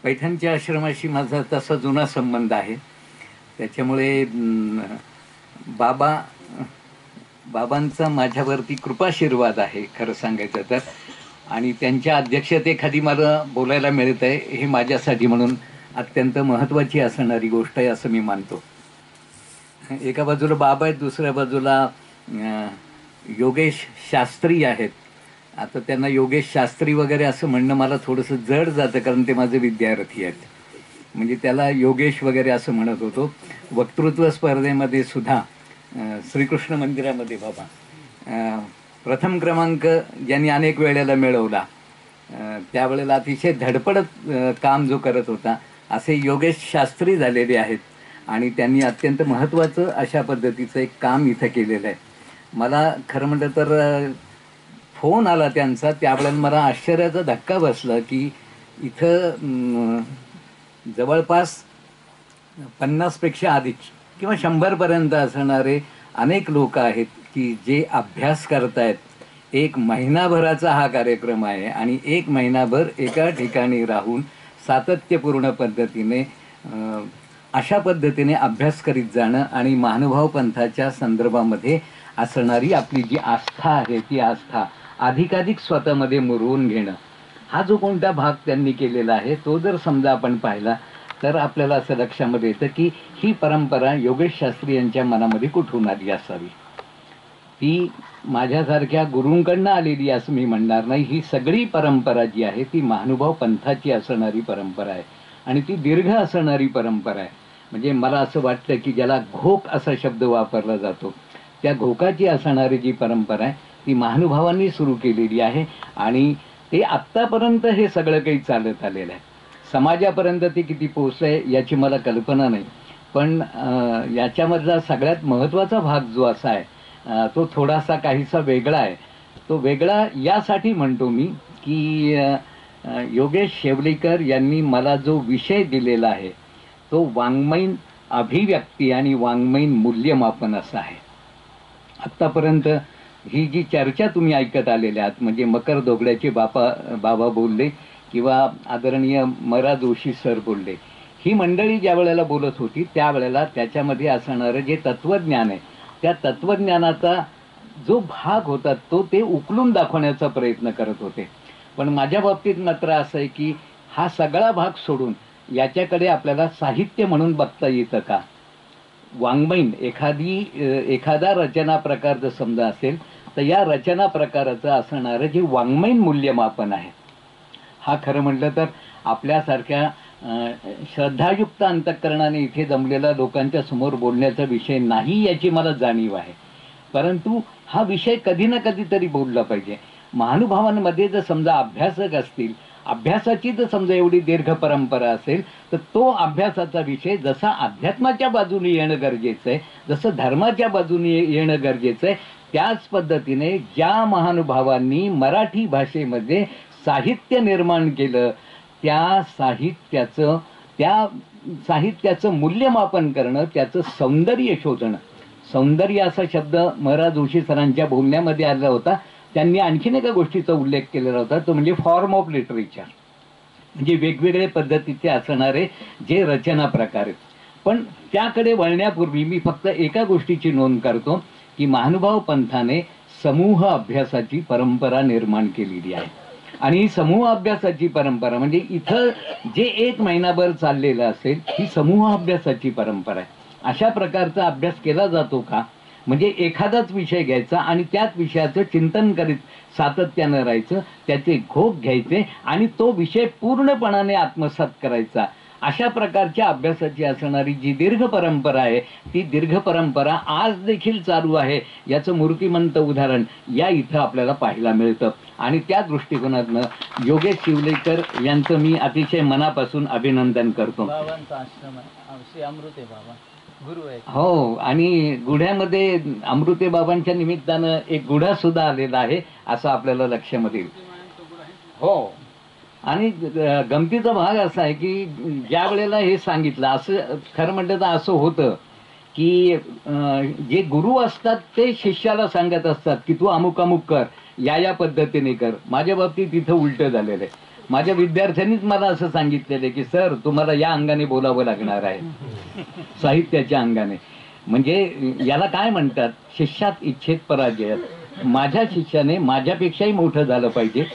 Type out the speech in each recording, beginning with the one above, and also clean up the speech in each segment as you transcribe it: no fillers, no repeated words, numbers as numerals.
पैठणच्या आश्रमाशी माझा तसा जुना संबंध आहे. त्याच्यामुळे बाबा बाबांचा माझ्यावरती कृपाशीर्वाद आहे खरं सांगायचं तर. आणि त्यांच्या अध्यक्षतेखाली मला बोलायला मिळत आहे हे माझ्यासाठी म्हणून अत्यंत महत्त्वाची असणारी गोष्ट आहे असं मी मानतो. एका बाजूला बाबा आहेत, दुसऱ्या बाजूला योगेश शास्त्री आहेत. आता त्यांना योगेश शास्त्री वगैरे असं म्हणणं मला थोडंसं जड जातं, कारण ते माझे विद्यार्थी आहेत. म्हणजे त्याला योगेश वगैरे असं म्हणत होतो. वक्तृत्व स्पर्धेमध्ये सुद्धा श्रीकृष्ण मंदिरामध्ये बाबा प्रथम क्रमांक ज्यांनी अनेक वेळेला मिळवला, त्यावेळेला अतिशय धडपडत काम जो करत होता असे योगेश शास्त्री झालेले आहेत. आणि त्यांनी अत्यंत महत्त्वाचं अशा पद्धतीचं एक काम इथं केलेलं आहे. मला खरं म्हटलं तर फोन आला त्यांचा, त्यावेळेला मला आश्चर्याचा धक्का बसला की इथं जवळपास 50पेक्षा अधिक किंवा 100पर्यंत असणारे अनेक लोक आहेत की जे अभ्यास करतायत. एक महिनाभराचा हा कार्यक्रम आहे आणि एक महिनाभर एका ठिकाणी राहून सातत्यपूर्ण पद्धतीने अशा पद्धतीने अभ्यास करीत जाणं आणि महानुभाव पंथाच्या संदर्भामध्ये असणारी आपली जी आस्था आहे ती आस्था अधिकाधिक स्वतःमध्ये मुरवून घेणं, हा जो कोणता भाग त्यांनी केलेला आहे तो जर समजा आपण पाहिला तर आपल्याला असं लक्षामध्ये येतं की ही परंपरा योगेश शास्त्री यांच्या मनामध्ये कुठून आली असावी. ती माझ्यासारख्या गुरूंकडनं आलेली असं मी म्हणणार नाही. ही सगळी परंपरा जी आहे ती महानुभाव पंथाची असणारी परंपरा आहे आणि ती दीर्घ असणारी परंपरा आहे. म्हणजे मला असं वाटतं की ज्याला घोक असा शब्द वापरला जातो, त्या घोकाची असणारी जी परंपरा आहे ती महानुभावांनी सुरू केलेली आहे आणि ते आत्तापर्यंत हे सगळं काही चालत आलेलं आहे. समाजापर्यंत ते किती पोचलं आहे याची मला कल्पना नाही, पण याच्यामधला सगळ्यात महत्त्वाचा भाग जो असा आहे तो थोडासा काहीसा वेगळा आहे. तो वेगळा यासाठी म्हणतो मी की योगेश शेवलेकर यांनी मला जो विषय दिलेला आहे तो वाङ्मयीन अभिव्यक्ती आणि वाङ्मयीन मूल्यमापन असा आहे. आत्तापर्यंत ही जी चर्चा तुम्ही ऐकत आलेल्या आहात, म्हणजे मकर दोगड्याचे बाबा बोलले किंवा आदरणीय मरा जोशी सर बोलले, ही मंडळी ज्या वेळेला बोलत होती त्यावेळेला त्याच्यामध्ये असणारं जे तत्त्वज्ञान आहे त्या तत्त्वज्ञानाचा जो भाग होता तो ते उकलून दाखवण्याचा प्रयत्न करत होते. पण माझ्या बाबतीत मात्र असं आहे की हा सगळा भाग सोडून याच्याकडे आपल्याला साहित्य म्हणून बघता येतं का. वाङ्मयीन एखादा रचना प्रकार जर समजा असेल तर या रचना प्रकाराचं असणारं जे वाङ्मयीन मूल्यमापन आहे, हा खरं म्हटलं तर आपल्यासारख्या श्रद्धायुक्त अंतःकरणाने इथे जमलेल्या लोकांच्या समोर बोलण्याचा विषय नाही याची मला जाणीव आहे. परंतु हा विषय कधी ना कधीतरी बोलला पाहिजे. महानुभावांमध्ये जर समजा अभ्यासक असतील, अभ्यासाची जर समजा एवढी दीर्घ परंपरा असेल तर तो अभ्यासाचा विषय जसा अध्यात्माच्या बाजूने येणं गरजेचं आहे, जसं धर्माच्या बाजूने येणं गरजेचं आहे, त्याच पद्धतीने ज्या महानुभावांनी मराठी भाषेमध्ये साहित्य निर्माण केलं त्या साहित्याचं मूल्यमापन करणं, त्याचं सौंदर्य शोधणं. सौंदर्य असा शब्द मरा जोशी सरांच्या बोलण्यामध्ये आला होता. त्यांनी आणखीन एका गोष्टीचा उल्लेख केलेला होता, तो म्हणजे फॉर्म ऑफ लिटरेचर, म्हणजे वेगवेगळे पद्धतीचे असणारे जे रचना प्रकार आहेत. पण त्याकडे वळण्यापूर्वी मी फक्त एका गोष्टीची नोंद करतो की महानुभाव पंथाने समूह अभ्यासाची परंपरा निर्माण केलेली आहे. आणि ही समूह अभ्यासाची परंपरा म्हणजे इथं जे एक महिनाभर चाललेलं असेल ही समूह अभ्यासाची परंपरा आहे. अशा प्रकारचा अभ्यास केला जातो का, म्हणजे एखादाच विषय घ्यायचा आणि त्याच विषयाचं चिंतन करीत सातत्यानं राहायचं, त्याचे घोक घ्यायचे आणि तो विषय पूर्णपणाने आत्मसात करायचा. अशा प्रकारच्या अभ्यासाची असणारी जी दीर्घ परंपरा आहे ती दीर्घ परंपरा आज देखील चालू आहे याचं मूर्तिमंत उदाहरण या इथं आपल्याला पाहायला मिळतं. आणि त्या दृष्टिकोनातनं योगेश शिवलेकर यांचं मी अतिशय मनापासून अभिनंदन करतो. हो, आणि गुढ्यामध्ये अमृते बाबांच्या निमित्तानं एक गुढा सुद्धा आलेला आहे असं आपल्याला लक्षामध्ये येईल. हो, आणि गमतीचा भाग असा आहे की ज्या वेळेला हे सांगितलं, असं खरं म्हटलं तर असं होतं की जे गुरु असतात ते शिष्याला सांगत असतात की तू अमुक अमुक कर, या पद्धतीने कर. माझ्या बाबतीत इथं उलटं झालेलं आहे. माझ्या विद्यार्थ्यांनीच मला असं सांगितलेलं की सर तुम्हाला या अंगाने बोलावं लागणार आहे, साहित्याच्या अंगाने. म्हणजे याला काय म्हणतात, शिष्यात इच्छेत पराजयात. माझ्या शिष्याने माझ्यापेक्षाही मोठं झालं पाहिजे,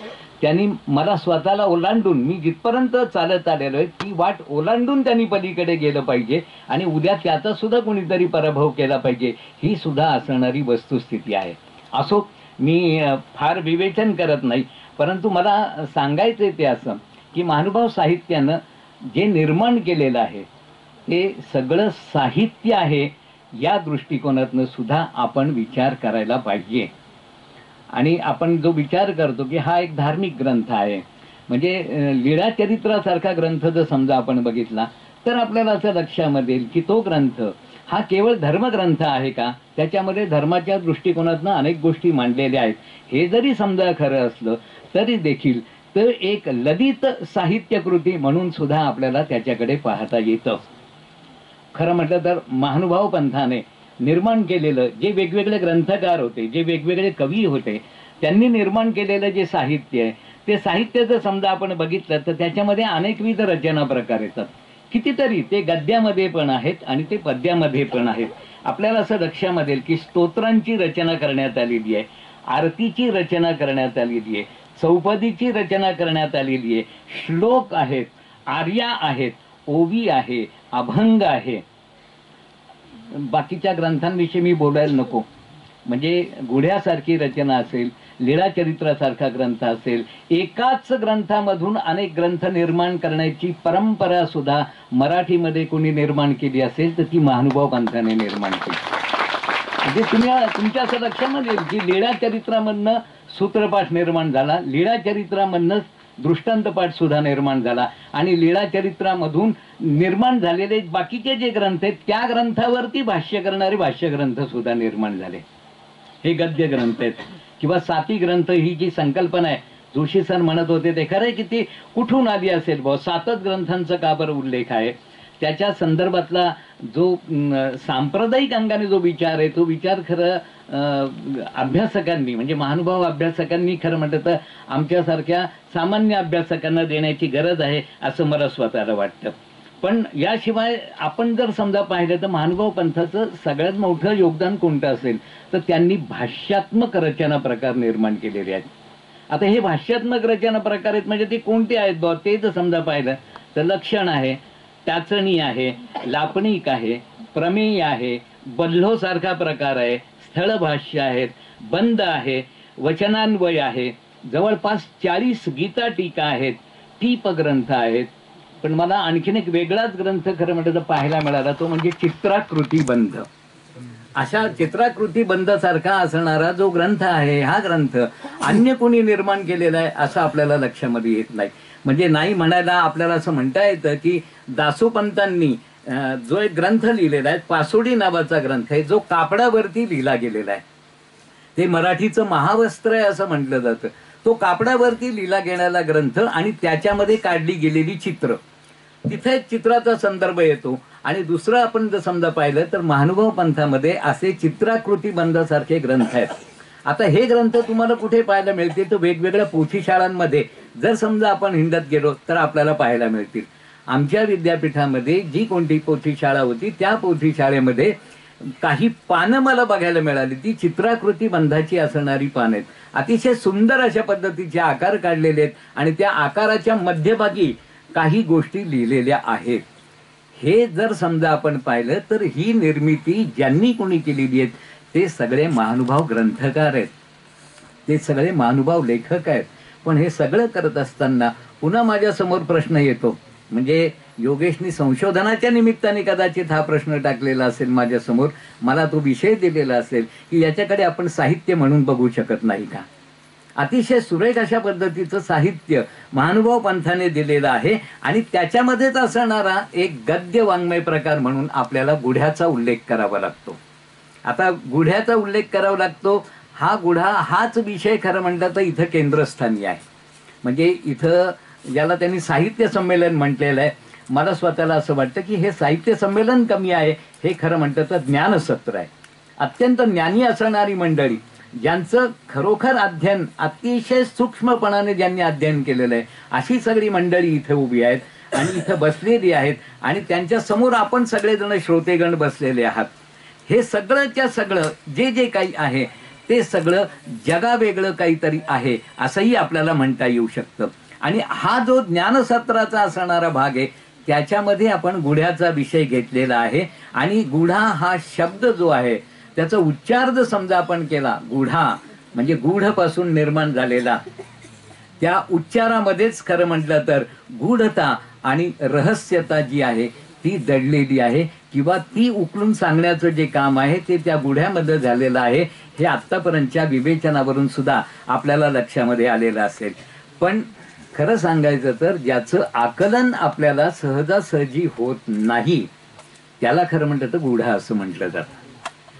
त्यांनी मला स्वतःला ओलांडून, मी जिथपर्यंत चालत आलेलो आहे ती वाट ओलांडून त्यांनी पलीकडे गेलं पाहिजे आणि उद्या त्याचा सुद्धा कोणीतरी पराभव केला पाहिजे, ही सुद्धा असणारी वस्तुस्थिती आहे. असो, मी फार विवेचन करत नाही, परंतु मला सांगायचं ते असं की महानुभाव साहित्यानं जे निर्माण केलेलं आहे ते सगळं साहित्य आहे, या दृष्टिकोनातनं सुद्धा आपण विचार करायला पाहिजे. आणि आपण जो विचार करतो की हा एक धार्मिक ग्रंथ आहे, म्हणजे लीळाचरित्रासारखा ग्रंथ जर समजा आपण बघितला तर आपल्याला असं लक्षामध्ये येईल की तो ग्रंथ हा केवळ धर्मग्रंथ आहे का, त्याच्यामध्ये धर्माच्या दृष्टिकोनातनं अनेक गोष्टी मांडलेल्या आहेत. हे जरी समजा खरं असलं तरी देखील तर एक ललित साहित्यकृती म्हणून सुद्धा आपल्याला त्याच्याकडे पाहता येतं. खरं म्हटलं तर महानुभाव पंथाने निर्माण केलेलं जे वेगवेगळे ग्रंथकार होते, जे वेगवेगळे कवी होते, त्यांनी निर्माण केलेलं जे साहित्य आहे ते साहित्य जर समजा आपण बघितलं तर त्याच्यामध्ये अनेकविध रचना प्रकार येतात. कितीतरी ते गद्यामध्ये पण आहेत आणि ते पद्यामध्ये पण आहेत. आपल्याला असं लक्षामध्ये येईल की स्तोत्रांची रचना करण्यात आलेली आहे, आरतीची रचना करण्यात आलेली आहे, चौपदीची रचना करण्यात आलेली आहे, श्लोक आहेत, आर्या आहेत, ओवी आहे, अभंग आहे. बाकीच्या ग्रंथांविषयी मी बोलायला नको, म्हणजे गुढ्यासारखी रचना असेल, लीळाचरित्रासारखा ग्रंथ असेल, एकाच ग्रंथामधून अनेक ग्रंथ निर्माण करण्याची परंपरा सुद्धा मराठीमध्ये कोणी निर्माण केली असेल तर ती महानुभाव पंथाने निर्माण केली. म्हणजे तुमच्या असं लक्षामध्ये येईल की लीळाचरित्रामधनं सूत्रपाठ निर्माण झाला, लीळाचरित्रामधनं दृष्टांतपाठ सुद्धा निर्माण झाला आणि लीळाचरित्रामधून निर्माण झालेले बाकीचे जे ग्रंथ आहेत त्या ग्रंथावरती भाष्य करणारे भाष्यग्रंथ सुद्धा निर्माण झाले. हे गद्य ग्रंथ आहेत किंवा साती ग्रंथ ही जी संकल्पना आहे, जोशी सर म्हणत होते ते खरं आहे की ती कुठून आली असेल भाऊ, सातच ग्रंथांचा का बरं उल्लेख आहे. त्याच्या संदर्भातला जो सांप्रदायिक अंगाने जो विचार आहे तो विचार खरं अभ्यासकांनी, म्हणजे महानुभाव अभ्यासकांनी खरं म्हटलं तर आमच्यासारख्या सामान्य अभ्यासकांना देण्याची गरज आहे असं मला स्वतःला वाटतं. पण याशिवाय आपण जर समजा पाहिलं तर महानुभाव पंथाचं सगळ्यात मोठं योगदान कोणतं असेल तर त्यांनी भाष्यात्मक रचना प्रकार निर्माण केलेले आहेत. आता हे भाष्यात्मक रचना प्रकार आहेत म्हणजे ते कोणते आहेत बा, ते जर समजा पाहिलं तर लक्षण आहे, टाचणी आहे, लापणिक आहे, प्रमेय आहे, बल्होसारखा प्रकार आहे, स्थळभाष्य आहेत, बंद आहे, वचनान्वय आहे, जवळपास 40 गीता टीका आहेत, टीपग्रंथ आहेत. पण मला आणखीन एक वेगळाच ग्रंथ खरं म्हटलं तर पाहायला मिळाला, तो म्हणजे चित्राकृती बंध. अशा चित्राकृती बंध सारखा असणारा जो ग्रंथ आहे, हा ग्रंथ अन्य कोणी निर्माण केलेला आहे असं आपल्याला लक्षामध्ये येत नाही. म्हणजे नाही म्हणायला आपल्याला असं म्हणता येतं की दासोपंतांनी जो एक ग्रंथ लिहिलेला आहे, पासोडी नावाचा ग्रंथ आहे, जो कापडावरती लिहिला गेलेला आहे. ते मराठीचं महावस्त्र आहे असं म्हटलं जातं. तो कापडावरती लिहिला गेलेला ग्रंथ आणि त्याच्यामध्ये काढली गेलेली चित्र, तिथे चित्राचा संदर्भ येतो. आणि दुसरं आपण जर समजा पाहिलं तर महानुभाव पंथामध्ये असे चित्राकृती बंधासारखे ग्रंथ आहेत. आता हे ग्रंथ तुम्हाला कुठे पाहायला मिळतील तर वेगवेगळ्या पोथीशाळांमध्ये जर समजा आपण हिंडत गेलो तर आपल्याला पाहायला मिळतील. आमच्या विद्यापीठामध्ये जी कोणती पोथीशाळा होती त्या पोथीशाळेमध्ये काही पानं मला बघायला मिळाली, ती चित्राकृती बंधाची असणारी पानं आहेत. अतिशय सुंदर अशा पद्धतीचे आकार काढलेले आहेत आणि त्या आकाराच्या मध्यभागी काही गोष्टी लिहिलेल्या आहेत. हे जर समजा आपण पाहिलं तर ही निर्मिती ज्यांनी कोणी केलेली आहे ते सगळे महानुभाव ग्रंथकार आहेत, ते सगळे महानुभाव लेखक आहेत. पण हे सगळं करत असताना पुन्हा माझ्यासमोर प्रश्न येतो, म्हणजे योगेशनी संशोधनाच्या निमित्ताने कदाचित हा प्रश्न टाकलेला असेल माझ्यासमोर, मला तो विषय दिलेला असेल की याच्याकडे आपण साहित्य म्हणून बघू शकत नाही का. अतिशय सुरेख अशा पद्धतीचं साहित्य महानुभाव पंथाने दिलेलं आहे आणि त्याच्यामध्येच असणारा एक गद्य वाङ्मय प्रकार म्हणून आपल्याला गुढ्याचा उल्लेख करावा लागतो. आता गुढ्याचा उल्लेख करावा लागतो, हा गुढा हाच विषय खरं म्हणलं तर इथं केंद्रस्थानी आहे. म्हणजे इथं ज्याला त्यांनी साहित्य संमेलन म्हटलेलं आहे, मला स्वतःला असं वाटतं की हे साहित्य संमेलन कमी आहे, हे खरं म्हणतं तर ज्ञानसत्र आहे. अत्यंत ज्ञानी असणारी मंडळी ज्यांचं खरोखर अध्ययन अतिशय सूक्ष्मपणाने ज्यांनी अध्ययन केलेलं आहे, अशी सगळी मंडळी इथे उभी आहेत आणि इथं बसलेली आहेत आणि त्यांच्या समोर आपण सगळेजण श्रोतेगण बसलेले आहात. हे सगळंच्या सगळं जे जे काही आहे ते सगळं जगावेगळं काहीतरी आहे असंही आपल्याला म्हणता येऊ शकतं. आणि हा जो ज्ञानसत्राचा असणारा भाग आहे त्याच्यामध्ये आपण गुढ्याचा विषय घेतलेला आहे. आणि गुढा हा शब्द जो आहे त्याचा उच्चार जर समजा आपण केला, गुढा म्हणजे गूढपासून निर्माण झालेला, त्या उच्चारामध्येच खरं म्हटलं तर गूढता आणि रहस्यता जी आहे ती दडलेली आहे किंवा ती उकलून सांगण्याचं जे काम आहे ते त्या गुढ्यामध्ये झालेलं आहे. हे आत्तापर्यंतच्या विवेचनावरून सुद्धा आपल्याला लक्षामध्ये आलेलं असेल. पण खरं सांगायचं तर ज्याचं आकलन आपल्याला सहजासहजी होत नाही त्याला खरं म्हटलं तर गुढा असं म्हटलं जातं.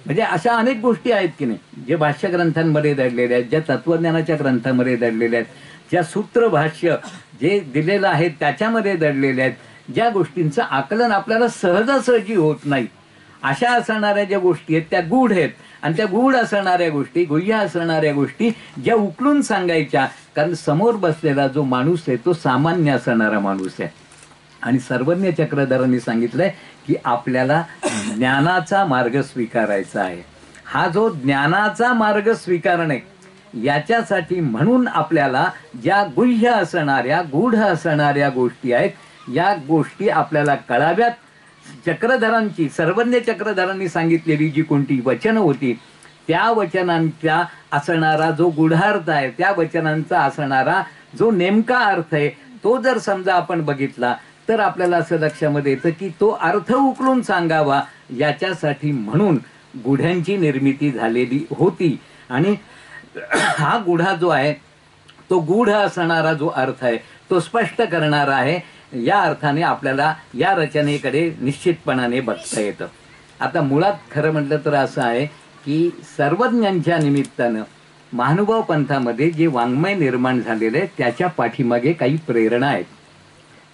म्हणजे अशा अनेक गोष्टी आहेत की नाही जे भाष्य ग्रंथांमध्ये दडलेल्या आहेत, ज्या तत्वज्ञानाच्या ग्रंथामध्ये दडलेल्या आहेत, ज्या सूत्र भाष्य जे दिलेलं आहे त्याच्यामध्ये दडलेल्या आहेत, ज्या गोष्टींचं आकलन आपल्याला सहजासहजी होत नाही, अशा असणाऱ्या ज्या गोष्टी आहेत त्या गूढ आहेत. आणि त्या गूढ असणाऱ्या गोष्टी, गुह्य असणाऱ्या गोष्टी ज्या उकलून सांगायच्या, कारण समोर बसलेला जो माणूस आहे तो सामान्य असणारा माणूस आहे. आणि सर्वज्ञ चक्रधरांनी सांगितलंय की आपल्याला ज्ञानाचा मार्ग स्वीकारायचा आहे. हा जो ज्ञानाचा मार्ग स्वीकारणे याच्यासाठी म्हणून आपल्याला ज्या गुह्य असणाऱ्या गूढ असणाऱ्या गोष्टी आहेत या गोष्टी आपल्याला कळाव्यात. चक्रधरांची, सर्वज्ञ चक्रधरांनी सांगितलेली जी कोणती वचनं होती त्या वचनांचा असणारा जो गूढार्थ आहे, त्या वचनांचा असणारा जो नेमका अर्थ आहे तो जर समजा आपण बघितला तर आपल्याला असं लक्षामध्ये येतं की तो अर्थ उकलून सांगावा याच्यासाठी म्हणून गुढ्यांची निर्मिती झालेली होती. आणि हा गुढा जो आहे तो गूढ असणारा जो अर्थ आहे तो स्पष्ट करणारा आहे. या अर्थाने आपल्याला या रचनेकडे निश्चितपणाने बघता येतं. आता मुळात खरं म्हटलं तर असं आहे की सर्वज्ञांच्या निमित्तानं महानुभाव पंथामध्ये जे वाङ्मय निर्माण झालेलं आहे त्याच्या पाठीमागे काही प्रेरणा आहेत.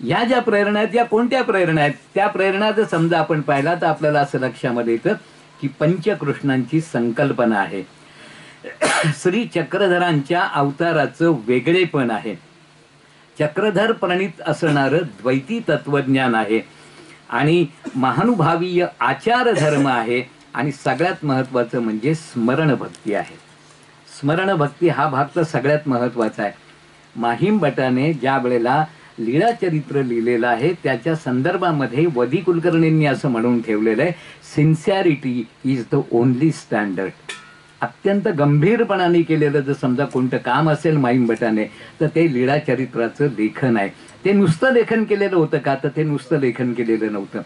या ज्या प्रेरणा आहेत या कोणत्या प्रेरणा आहेत, त्या प्रेरणा जर समजा आपण पाहिला तर आपल्याला असं लक्षामध्ये येतं की पंचकृष्णांची संकल्पना आहे. श्री चक्रधरांच्या अवताराचं वेगळेपण आहे. चक्रधर प्रणित असणारं द्वैती तत्वज्ञान आहे आणि महानुभावीय आचार धर्म आहे. आणि सगळ्यात महत्वाचं म्हणजे स्मरण भक्ती आहे. स्मरण भक्ती हा भाग तर सगळ्यात महत्वाचा आहे. माहीम भटाने ज्या वेळेला लीळाचरित्र लिहिलेलं आहे त्याच्या संदर्भामध्ये वदी कुलकर्णींनी असं म्हणून ठेवलेलं आहे, sincerity is the only standard. अत्यंत गंभीरपणाने केलेलं जर समजा कोणतं काम असेल माहीम भटाने तर ते लीळाचरित्राचं लेखन आहे. ते नुसतं लेखन केलेलं होतं का, तर ते नुसतं लेखन केलेलं नव्हतं.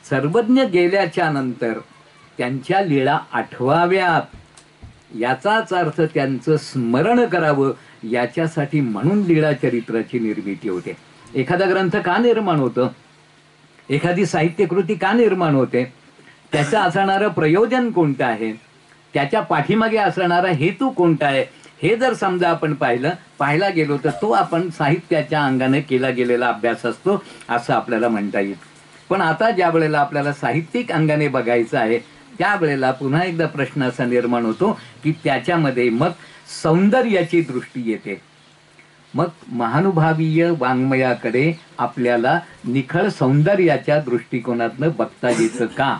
सर्वज्ञ गेल्याच्या नंतर त्यांच्या लीळा आठवाव्यात याचाच अर्थ त्यांचं स्मरण करावं याच्यासाठी म्हणून लीळाचरित्राची निर्मिती होते. एखादा ग्रंथ का निर्माण होतं, एखादी साहित्यकृती का निर्माण होते, त्याचं असणारं प्रयोजन कोणतं आहे, त्याच्या पाठीमागे असणारा हेतू कोणता आहे, हे जर समजा आपण पाहायला गेलो तर तो आपण साहित्याच्या अंगाने केला गेलेला अभ्यास असतो असं आपल्याला म्हणता येईल. पण आता ज्या वेळेला आपल्याला साहित्यिक अंगाने बघायचं आहे त्यावेळेला पुन्हा एकदा प्रश्न असा निर्माण होतो की त्याच्यामध्ये मग सौंदर्याची दृष्टी येते. मग महानुभावीय वाङ्मयाकडे आपल्याला निखळ सौंदर्याच्या दृष्टिकोनातनं बघता येतं का?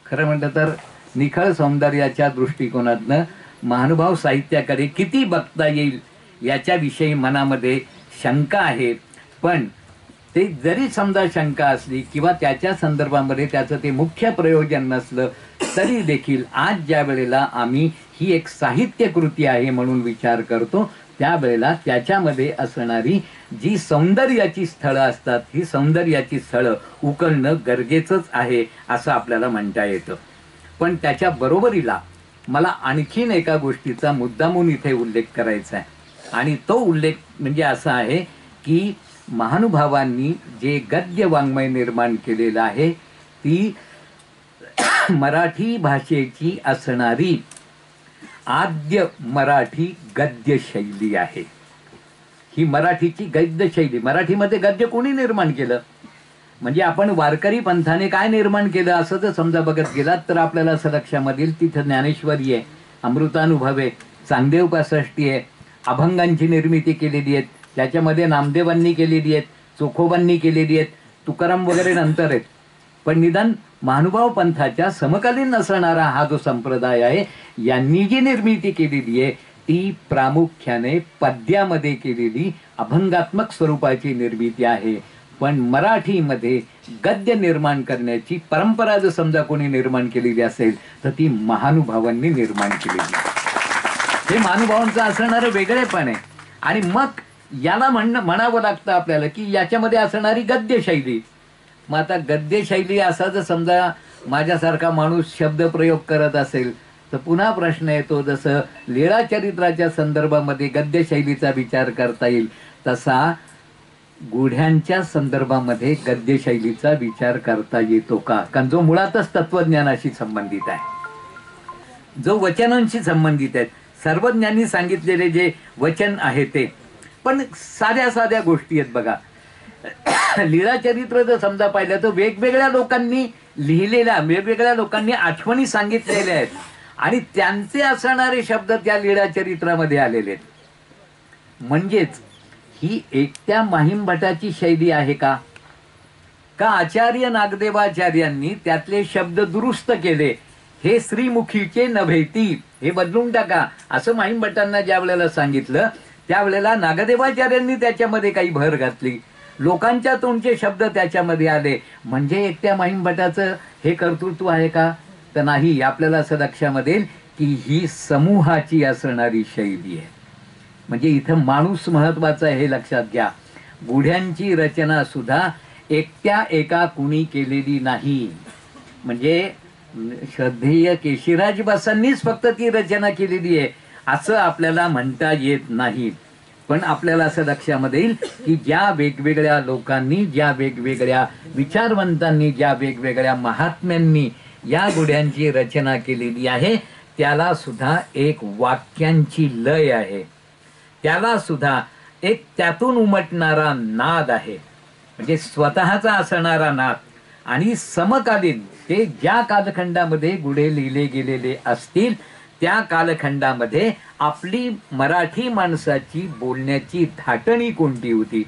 खरं म्हटलं तर निखळ सौंदर्याच्या दृष्टिकोनातनं महानुभाव साहित्याकडे किती बघता येईल याच्याविषयी मनामध्ये शंका आहे. पण ते जरी समजा शंका असली किंवा त्याच्या संदर्भामध्ये त्याचं ते मुख्य प्रयोजन नसलं तरी देखील आज ज्या वेळेला आम्ही ही एक साहित्यकृती आहे म्हणून विचार करतो त्यावेळेला त्याच्यामध्ये असणारी जी सौंदर्याची स्थळं असतात ही सौंदर्याची स्थळं उकलणं गरजेचंच आहे असं आपल्याला म्हणता येतं. पण त्याच्या बरोबरीला मला आणखीन एका गोष्टीचा मुद्दामून इथे उल्लेख करायचा आहे आणि तो उल्लेख म्हणजे असा आहे की महानुभावांनी जे गद्य वाङ्मय निर्माण केलेलं आहे ती मराठी भाषेची असणारी आद्य मराठी गद्य शैली आहे. ही मराठीची गद्य शैली, मराठीमध्ये गद्य कोणी निर्माण केलं म्हणजे आपण वारकरी पंथाने काय निर्माण केलं असं जर समजा बघत गेलात तर आपल्याला असं लक्षामध्ये येईल तिथं ज्ञानेश्वरी आहे, अमृतानुभव आहे, चांगदेव 65 आहे, अभंगांची निर्मिती केलेली आहे, त्याच्यामध्ये नामदेवांनी केलेली आहेत, चोखोबांनी केलेली आहेत, तुकाराम वगैरे नंतर आहेत. पण निदान महानुभाव पंथाच्या समकालीन असणारा हा जो संप्रदाय आहे, यांनी जी निर्मिती केलेली आहे ती प्रामुख्याने पद्यामध्ये केलेली अभंगात्मक स्वरूपाची निर्मिती आहे. पण मराठीमध्ये गद्य निर्माण करण्याची परंपरा जर समजा कोणी निर्माण केलेली असेल तर ती महानुभावांनी निर्माण केलेली. हे महानुभावांचं असणारं वेगळेपण आहे. आणि मग याला म्हणावं लागतं आपल्याला की याच्यामध्ये असणारी गद्यशैली. मग आता गद्यशैली असा जर समजा माझ्यासारखा माणूस शब्दप्रयोग करत असेल तर पुन्हा प्रश्न येतो, जसं लीळाचरित्राच्या संदर्भामध्ये गद्यशैलीचा विचार करता येईल तसा गुढ्यांच्या संदर्भामध्ये गद्यशैलीचा विचार करता येतो का? कारण जो मुळातच तत्वज्ञानाशी संबंधित आहे, जो वचनांशी संबंधित आहे. सर्वज्ञांनी सांगितलेले जे वचन आहे ते पण साध्या साध्या गोष्टी आहेत बघा. लीळाचरित्र जर समजा पाहिलं तर वेगवेगळ्या लोकांनी लिहिलेल्या, वेगवेगळ्या लोकांनी आठवणी सांगितलेल्या आहेत आणि त्यांचे असणारे शब्द त्या लीळाचरित्रामध्ये आलेले आहेत. म्हणजेच ही एकट्या माहीम भटाची शैली आहे का? का आचार्य नागदेवाचार्यांनी त्यातले शब्द दुरुस्त केले, हे श्रीमुखीचे नभेती, हे बदलून टाका असं माहीम भटांना ज्या वेळेला सांगितलं त्यावेळेला नागदेवाचार्यांनी त्याच्यामध्ये काही भर घातली, लोकांच्या तोंडचे शब्द त्याच्यामध्ये आले. म्हणजे एकट्या माहीम भटाचं हे कर्तृत्व आहे का? तर नाही. आपल्याला असं लक्षामध्ये येईल की ही समूहाची असणारी शैली आहे. म्हणजे इथं माणूस महत्वाचा आहे हे लक्षात घ्या. गुढ्यांची रचना सुद्धा एकट्या एका कुणी केलेली नाही. म्हणजे श्रद्धेय केशिराज बसांनीच फक्त ती रचना केलेली आहे असं आपल्याला म्हणता येत नाही. पण आपल्याला असं लक्षामध्ये येईल की ज्या वेगवेगळ्या लोकांनी, ज्या वेगवेगळ्या विचारवंतांनी, ज्या वेगवेगळ्या महात्म्यांनी या गुढ्यांची रचना केलेली आहे त्याला सुद्धा एक वाक्यांची लय आहे, त्याला सुद्धा एक त्यातून उमटणारा नाद आहे. म्हणजे स्वतःचा असणारा नाद आणि समकालीन ते ज्या कालखंडामध्ये गुढे लिहिले गेलेले असतील त्या कालखंडामध्ये आपली मराठी माणसाची बोलण्याची धाटणी कोणती होती,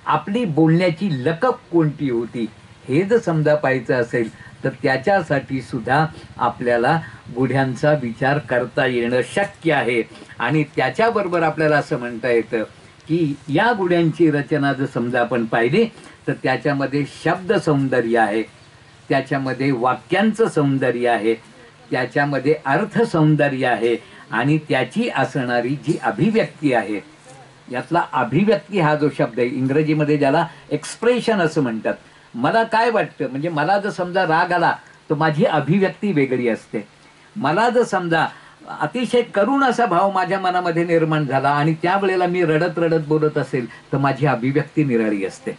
आपली बोलण्याची लकप कोणती होती, हे जर समजा पाहायचं असेल तर त्याच्यासाठी सुद्धा आपल्याला गुढ्यांचा विचार करता येणं शक्य आहे. आणि त्याच्याबरोबर आपल्याला असं म्हणता येतं की या गुढ्यांची रचना जर समजा आपण पाहिली तर त्याच्यामध्ये शब्द सौंदर्य आहे, त्याच्यामध्ये वाक्यांचं सौंदर्य आहे, त्याच्यामध्ये अर्थ सौंदर्य आहे आणि त्याची असणारी जी अभिव्यक्ती आहे, यातला अभिव्यक्ती हा जो शब्द आहे इंग्रजीमध्ये ज्याला एक्सप्रेशन असं म्हणतात. मला काय वाटतं, म्हणजे मला जर समजा राग आला तर माझी अभिव्यक्ती वेगळी असते. मला जर समजा अतिशय करुण असा भाव माझ्या मनामध्ये निर्माण झाला आणि त्यावेळेला मी रडत रडत बोलत असेल तर माझी अभिव्यक्ती निराळी असते.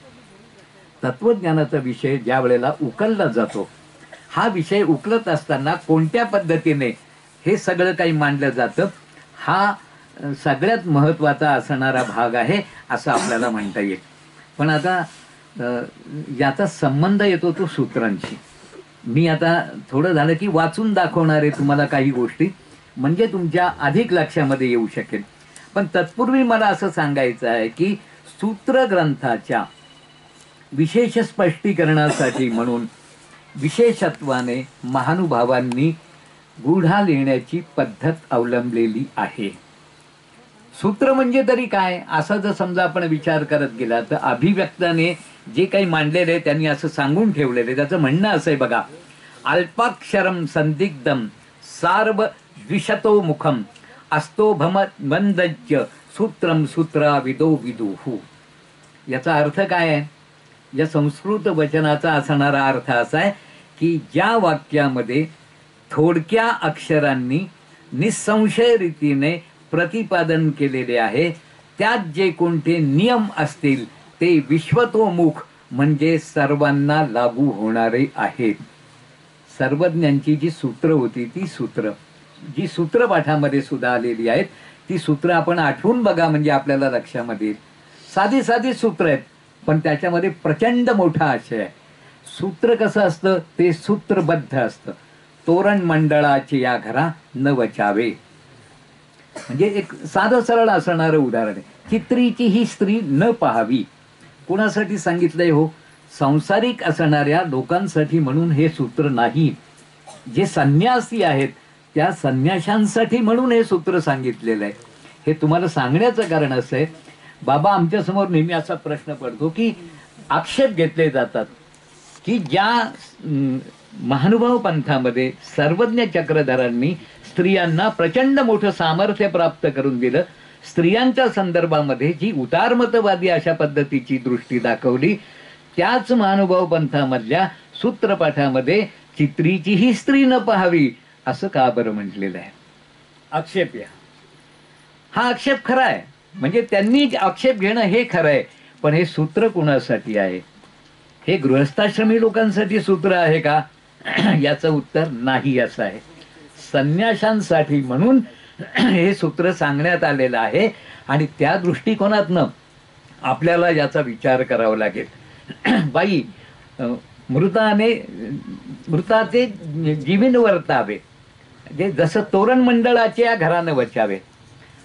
तत्वज्ञानाचा विषय ज्या वेळेला उकलला जातो, हा विषय उकलत असताना कोणत्या पद्धतीने हे सगळं काही मांडलं जातं हा सगळ्यात महत्त्वाचा असणारा भाग आहे असं आपल्याला म्हणता येईल. पण आता याचा संबंध येतो तो सूत्रांशी. मी आता थोडं झालं की वाचून दाखवणार आहे तुम्हाला काही गोष्टी, म्हणजे तुमच्या अधिक लक्षामध्ये येऊ शकेल. पण तत्पूर्वी मला असं सांगायचं आहे की सूत्र ग्रंथाच्या विशेष स्पष्टीकरणासाठी म्हणून विशेषत्वाने महानुभावांनी गुढा लिहिण्याची पद्धत अवलंबलेली आहे. सूत्र म्हणजे तरी काय असं जर समजा आपण विचार करत गेला तर अभिव्यक्ताने जे काही मांडलेले त्यांनी असं सांगून ठेवलेले, त्याचं म्हणणं असं आहे बघा, अल्पाक्षरम संदिग्धम सार्व द्विशतो मुखम असतो भमबंधज्य सूत्रम सूत्रा विदो विदुहु. याचा अर्थ काय आहे? या संस्कृत वचनाचा असणारा अर्थ असा आहे की ज्या वाक्यामध्ये थोडक्या अक्षरांनी निसंशय रीतीने प्रतिपादन केलेले आहे त्यात जे कोणते नियम असतील ते विश्वतोमुख म्हणजे सर्वांना लागू होणारे आहेत. सर्वज्ञांची जी सूत्र होती ती सूत्र जी सूत्रपाठामध्ये सुद्धा आलेली आहेत ती सूत्र आपण आठवून बघा म्हणजे आपल्याला लक्षामध्ये येईल. साधी साधी सूत्र आहेत पण त्याच्यामध्ये प्रचंड मोठा आशय आहे. सूत्र कसं असतं ते सूत्रबद्ध असतं. तोरण मंडळाचे या घरा न वचावे, म्हणजे एक साधं सरळ असणारं उदाहरण आहे. चित्रीची ही स्त्री न पाहावी. कोणासाठी सांगितलंय हो? सांसारिक असणाऱ्या लोकांसाठी म्हणून हे सूत्र नाही. जे संन्यासी आहेत त्या संन्याशांसाठी म्हणून हे सूत्र सांगितलेलं आहे. हे तुम्हाला सांगण्याचं कारण असं आहे, बाबा आमच्यासमोर नेहमी असा प्रश्न पडतो की आक्षेप घेतले जातात की ज्या महानुभाव पंथामध्ये सर्वज्ञ चक्रधरांनी स्त्रियांना प्रचंड मोठं सामर्थ्य प्राप्त करून दिलं, स्त्रियांच्या संदर्भामध्ये जी उदारमतवादी अशा पद्धतीची दृष्टी दाखवली, त्याच महानुभाव पंथामधल्या सूत्रपाठामध्ये चित्रीची ही स्त्री न पाहावी असं का बरं म्हटलेलं आहे? आक्षेप या हा आक्षेप खरा आहे, म्हणजे त्यांनी आक्षेप घेणं हे खरं आहे, पण हे सूत्र कुणासाठी आहे? हे गृहस्थाश्रमी लोकांसाठी सूत्र आहे का? याचं उत्तर नाही असं आहे. संन्याशांसाठी म्हणून हे सूत्र सांगण्यात आलेलं आहे आणि त्या दृष्टिकोनातनं आपल्याला याचा विचार करावा लागेल. बाई मृताचे जीवन वर्तावे, जे जसं तोरण मंडळाच्या घरानं बचावे,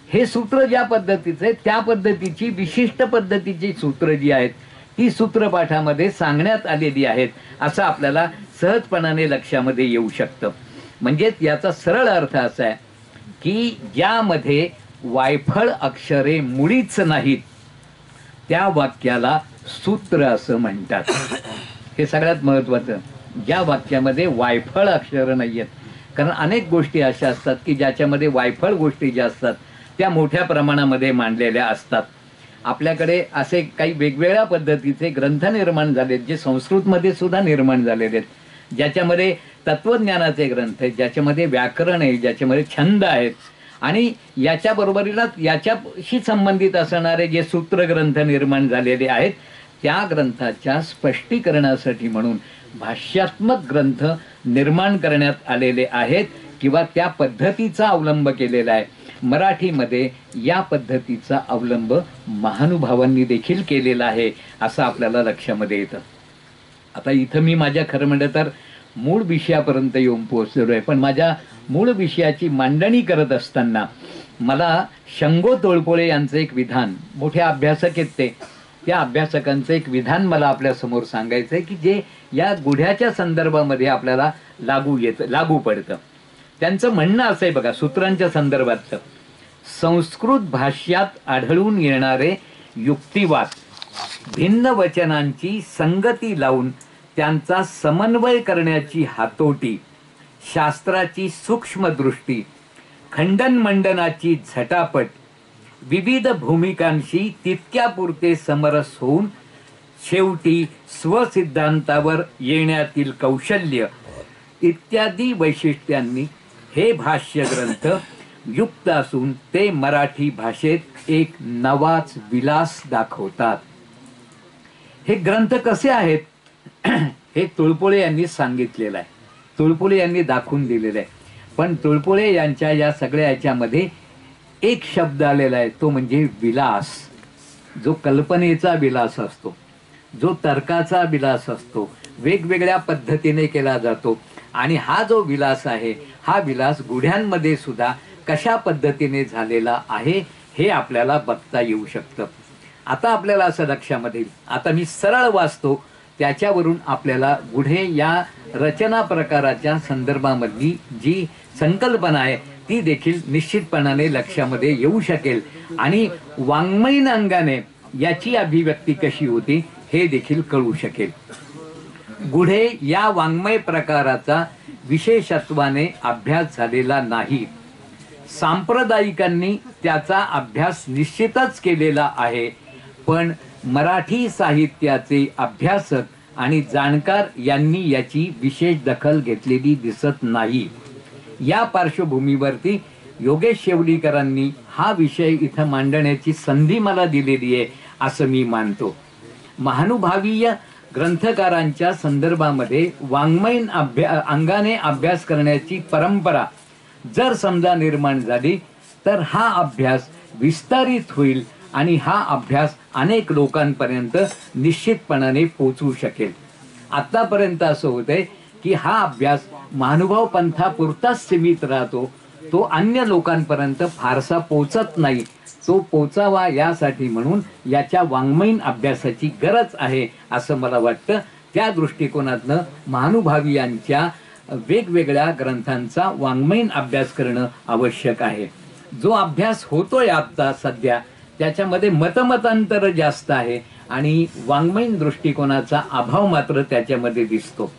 हे सूत्र ज्या पद्धतीचे त्या पद्धतीची विशिष्ट पद्धतीची सूत्र जी आहेत ती सूत्रपाठामध्ये सांगण्यात आलेली आहेत असं आपल्याला सहजपणाने लक्षामध्ये येऊ शकतं. म्हणजे याचा सरळ अर्थ असा आहे की ज्यामध्ये वायफळ अक्षरे मुळीच नाहीत त्या वाक्याला सूत्र असं म्हणतात. हे सगळ्यात महत्वाचं. ज्या वाक्यामध्ये वायफळ अक्षर नाही आहेत, कारण अनेक गोष्टी अशा असतात की ज्याच्यामध्ये वायफळ गोष्टी ज्या असतात त्या मोठ्या प्रमाणामध्ये मांडलेल्या असतात. आपल्याकडे असे काही वेगवेगळ्या पद्धतीचे ग्रंथ निर्माण झालेत जे संस्कृतमध्ये सुद्धा निर्माण झालेले आहेत, ज्याच्यामध्ये तत्वज्ञानाचे ग्रंथ आहेत, ज्याच्यामध्ये व्याकरण आहे, ज्याच्यामध्ये छंद आहेत आणि याच्याबरोबरीला याच्याशी संबंधित असणारे जे सूत्रग्रंथ निर्माण झालेले आहेत त्या ग्रंथाच्या स्पष्टीकरणासाठी म्हणून भाष्यात्मक ग्रंथ निर्माण करण्यात आलेले आहेत किंवा त्या पद्धतीचा अवलंब केलेला आहे. मराठीमध्ये या पद्धतीचा अवलंब महानुभावांनी देखील केलेला आहे असं आपल्याला लक्षामध्ये येतं. आता इथं मी माझ्या खरं म्हणलं तर मूळ विषयापर्यंत येऊन पोहोचलेलो आहे, पण माझ्या मूळ विषयाची मांडणी करत असताना मला शंगो तोळपोळे यांचं एक विधान, मोठे अभ्यासक आहेत ते, त्या अभ्यासकांचं एक विधान मला आपल्यासमोर सांगायचं आहे की जे या गुढ्याच्या संदर्भामध्ये आपल्याला लागू पडतं. त्यांचं म्हणणं असं आहे बघा, सूत्रांच्या संदर्भातलं, संस्कृत भाष्यात आढळून येणारे युक्तिवाद भिन्न वचनांची संगती लावून त्यांचा समन्वय करण्याची हातोटी, शास्त्राची सूक्ष्म दृष्टी, खंडन मंडनाची झटापट, विविध भूमिकांशी तितक्यापुरते समरस होऊन शेवटी स्वसिद्धांतावर येण्यातील कौशल्य इत्यादी वैशिष्ट्यांनी हे भाष्य ग्रंथ युक्त असून ते मराठी भाषेत एक नवाच विलास दाखवतात. हे ग्रंथ कसे आहेत हे तुळपुळे यांनी सांगितलेलं आहे, तुळपुळे यांनी दाखवून दिलेलं आहे. पण तुळपुळे यांच्या या सगळ्या याच्यामध्ये एक शब्द आलेला आहे, तो म्हणजे विलास. जो कल्पनेचा विलास असतो, जो तर्काचा विलास असतो, वेगवेगळ्या पद्धतीने केला जातो. आणि हा जो विलास आहे हा विलास गुढ्यांमध्ये सुद्धा कशा पद्धतीने झालेला आहे हे आपल्याला बघता येऊ शकतं. आता आपल्याला असं लक्षामध्ये येईल, आता मी सरळ वाचतो त्याच्यावरून आपल्याला गुढे या रचना प्रकाराच्या संदर्भामधली जी संकल्पना आहे ती देखील निश्चितपणाने लक्षामध्ये येऊ शकेल आणि वाङ्मयीन अंगाने याची अभिव्यक्ती कशी होती हे देखील कळू शकेल. गुढे या वाङ्मय प्रकाराचा विशेषत्वाने अभ्यास झालेला नाही. सांप्रदायिकांनी त्याचा अभ्यास निश्चितच केलेला आहे, पण मराठी साहित्याचे अभ्यासक आणि जाणकार यांनी याची विशेष दखल घेतलेली दिसत नाही. या पार्श्वभूमीवरती योगेश शेवलीकरांनी हा विषय इथं मांडण्याची संधी मला दिलेली आहे असं मी मानतो. महानुभावीय ग्रंथकारांच्या संदर्भामध्ये वाङ्मयीन अंगाने अभ्यास करण्याची परंपरा जर समजा निर्माण झाली तर हा अभ्यास विस्तारित होईल आणि हा अभ्यास अनेक लोकांपर्यंत निश्चितपणाने पोचू शकेल. आतापर्यंत असं होतंय की हा अभ्यास महानुभाव पंथापुरताच सीमित राहतो, तो अन्य लोकांपर्यंत फारसा पोचत नाही. तो पोचावा यासाठी म्हणून याच्या वाङ्मयीन अभ्यासाची गरज आहे असं मला वाटतं. त्या दृष्टिकोनातनं महानुभावी यांच्या वेगवेगळ्या ग्रंथांचा वाङ्मयीन अभ्यास करणं आवश्यक आहे. जो अभ्यास होतोय आता सध्या त्याच्यामध्ये मतमतांतर जास्त आहे आणि वाङ्मयीन दृष्टिकोनाचा अभाव मात्र त्याच्यामध्ये दिसतो.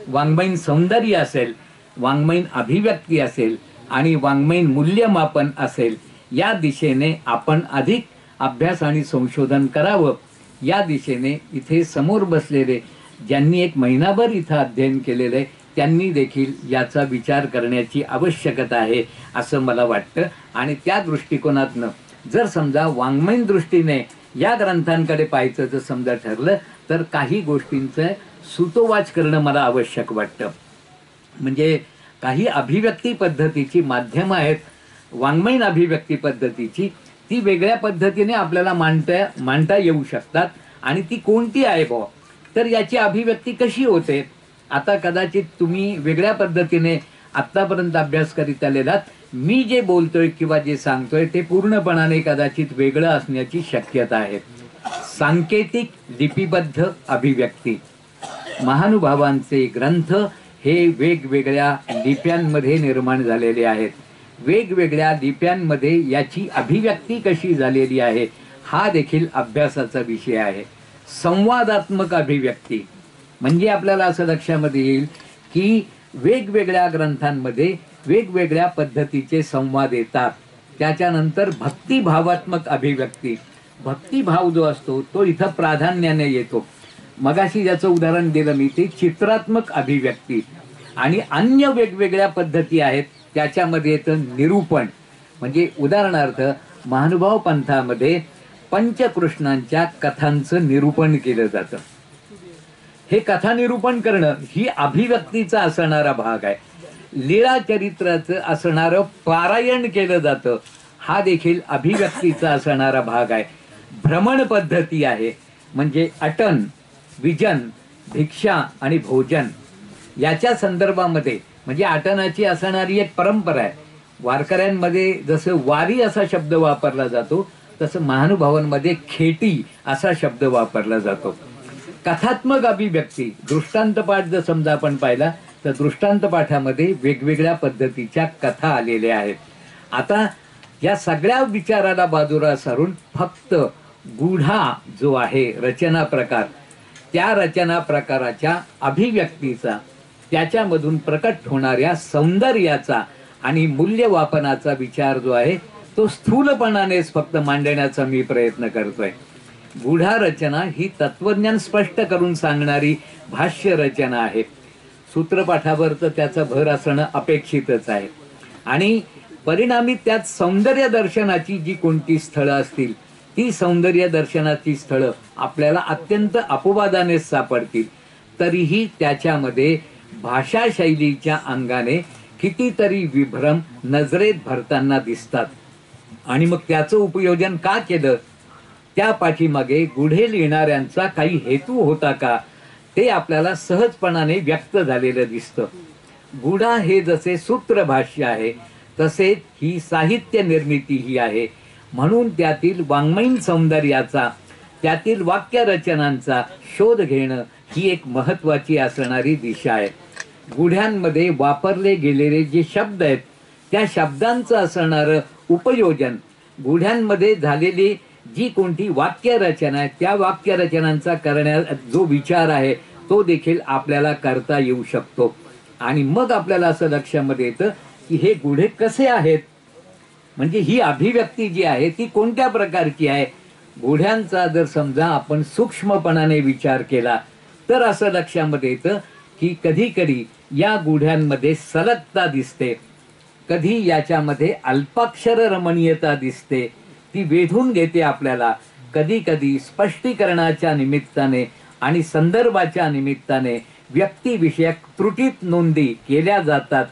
वाङ्मयीन सौंदर्य असेल, वाङ्मयीन अभिव्यक्ती असेल आणि वाङ्मयीन मूल्यमापन असेल, या दिशेने आपण अधिक अभ्यास आणि संशोधन करावं. या दिशेने इथे समोर बसलेले ज्यांनी एक महिनाभर इथं अध्ययन केलेलं आहे त्यांनी देखील याचा विचार करण्याची आवश्यकता आहे असं मला वाटतं. आणि त्या दृष्टिकोनातनं जर समजा वाङ्मयीन दृष्टीने या ग्रंथांकडे पाहायचं जर समजा ठरलं तर काही गोष्टींचं सुतोवाच करणं मला आवश्यक वाटतं. म्हणजे काही अभिव्यक्ती पद्धतीची माध्यमं आहेत वाङ्मयीन अभिव्यक्ती पद्धतीची, ती वेगळ्या पद्धतीने आपल्याला मांडता येऊ शकतात. आणि ती कोणती आहे बुवा, तर याची अभिव्यक्ती कशी होते. आता कदाचित तुम्ही वेगळ्या पद्धतीने आत्तापर्यंत अभ्यास करीत आलेलात. मी जे बोलतोय किंवा जे सांगतोय ते पूर्णपणाने कदाचित वेगळं असण्याची शक्यता आहे. सांकेतिक लिपिबद्ध अभिव्यक्ती, महानुभावांचे ग्रंथ हे वेगवेगळ्या लिप्यांमध्ये निर्माण झालेले आहेत. वेगवेगळ्या लिप्यांमध्ये याची अभिव्यक्ती कशी झालेली आहे हा देखील अभ्यासाचा विषय आहे. संवादात्मक अभिव्यक्ती म्हणजे आपल्याला असं लक्षामध्ये येईल की वेगवेगळ्या ग्रंथांमध्ये वेगवेगळ्या पद्धतीचे संवाद येतात. त्याच्यानंतर भक्तिभावात्मक अभिव्यक्ती, भक्तिभाव जो असतो तो इथं प्राधान्याने येतो. मगाशी ज्याचं उदाहरण दिलं मी ते चित्रात्मक अभिव्यक्ती. आणि अन्य वेगवेगळ्या पद्धती आहेत त्याच्यामध्ये येतं निरूपण. म्हणजे उदाहरणार्थ महानुभाव पंथामध्ये पंचकृष्णांच्या कथांचं निरूपण केलं जातं. हे कथा निरूपण करणं ही अभिव्यक्तीचा असणारा भाग आहे. लीळा चरित्राचं असणारं पारायण केलं जातं, हा देखील अभिव्यक्तीचा असणारा भाग आहे. भ्रमण पद्धती आहे म्हणजे अटन, विजन, भिक्षा आणि भोजन याच्या संदर्भामध्ये म्हणजे अटनाची असणारी एक परंपरा आहे. वारकऱ्यांमध्ये जसं वारी असा शब्द वापरला जातो तसं महानुभावांमध्ये खेटी असा शब्द वापरला जातो. कथात्मक अभिव्यक्ती, दृष्टांतपाठ जर समजा आपण पाहिला तर दृष्टांतपाठामध्ये वेगवेगळ्या पद्धतीच्या कथा आलेल्या आहेत. आता या सगळ्या विचाराला बाजूला सारून फक्त गूढा जो आहे रचना प्रकार, त्या रचना प्रकाराच्या अभिव्यक्तीचा, त्याच्यामधून प्रकट होणाऱ्या सौंदर्याचा आणि मूल्यवापनाचा विचार जो आहे तो स्थूलपणानेच फक्त मांडण्याचा मी प्रयत्न करतोय. गूढा रचना ही तत्वज्ञान स्पष्ट करून सांगणारी भाष्य रचना आहे. सूत्रपाठावर तर त्याचा भर असणं अपेक्षितच आहे. आणि परिणामी त्यात सौंदर्य दर्शनाची जी कोणती स्थळं असतील ती सौंदर्य दर्शनाची स्थळं आपल्याला अत्यंत अपवादानेच सापडतील. तरीही त्याच्यामध्ये भाषा शैलीच्या अंगाने कितीतरी विभ्रम नजरेत भरताना दिसतात. आणि मग त्याचं उपयोजन का केलं, त्या पाठीमागे गुढे लिहिणाऱ्यांचा काही हेतू होता का, ते आपल्याला सहजपणाने व्यक्त झालेलं दिसतं. गूढा हे जसे सूत्रभाष्य आहे तसेच ही साहित्य निर्मिती ही आहे. म्हणून त्यातील वाङ्मयीन सौंदर्याचा, त्यातील वाक्यरचनांचा शोध घेणं ही एक महत्त्वाची असणारी दिशा आहे. गुढ्यांमध्ये वापरले गेलेले जे शब्द आहेत त्या शब्दांचं असणारं उपयोजन, गुढ्यांमध्ये झालेली जी कोणती वाक्यरचना आहे त्या वाक्यरचनांचा करण्याचा जो विचार आहे तो देखील आपल्याला करता येऊ शकतो. आणि मग आपल्याला असं लक्षामध्ये येतं की हे गुढे कसे आहेत, म्हणजे ही अभिव्यक्ती जी आहे ती कोणत्या प्रकारची आहे. गुढ्यांचा जर समजा आपण सूक्ष्मपणाने विचार केला तर असं लक्षामध्ये येतं की कधी कधी या गुढ्यांमध्ये सलगता दिसते, कधी याच्यामध्ये अल्पाक्षर रमणीयता दिसते, ती वेधून घेते आपल्याला. कधी कधी स्पष्टीकरणाच्या निमित्ताने आणि संदर्भाच्या निमित्ताने व्यक्तिविषयक त्रुटीत नोंदी केल्या जातात.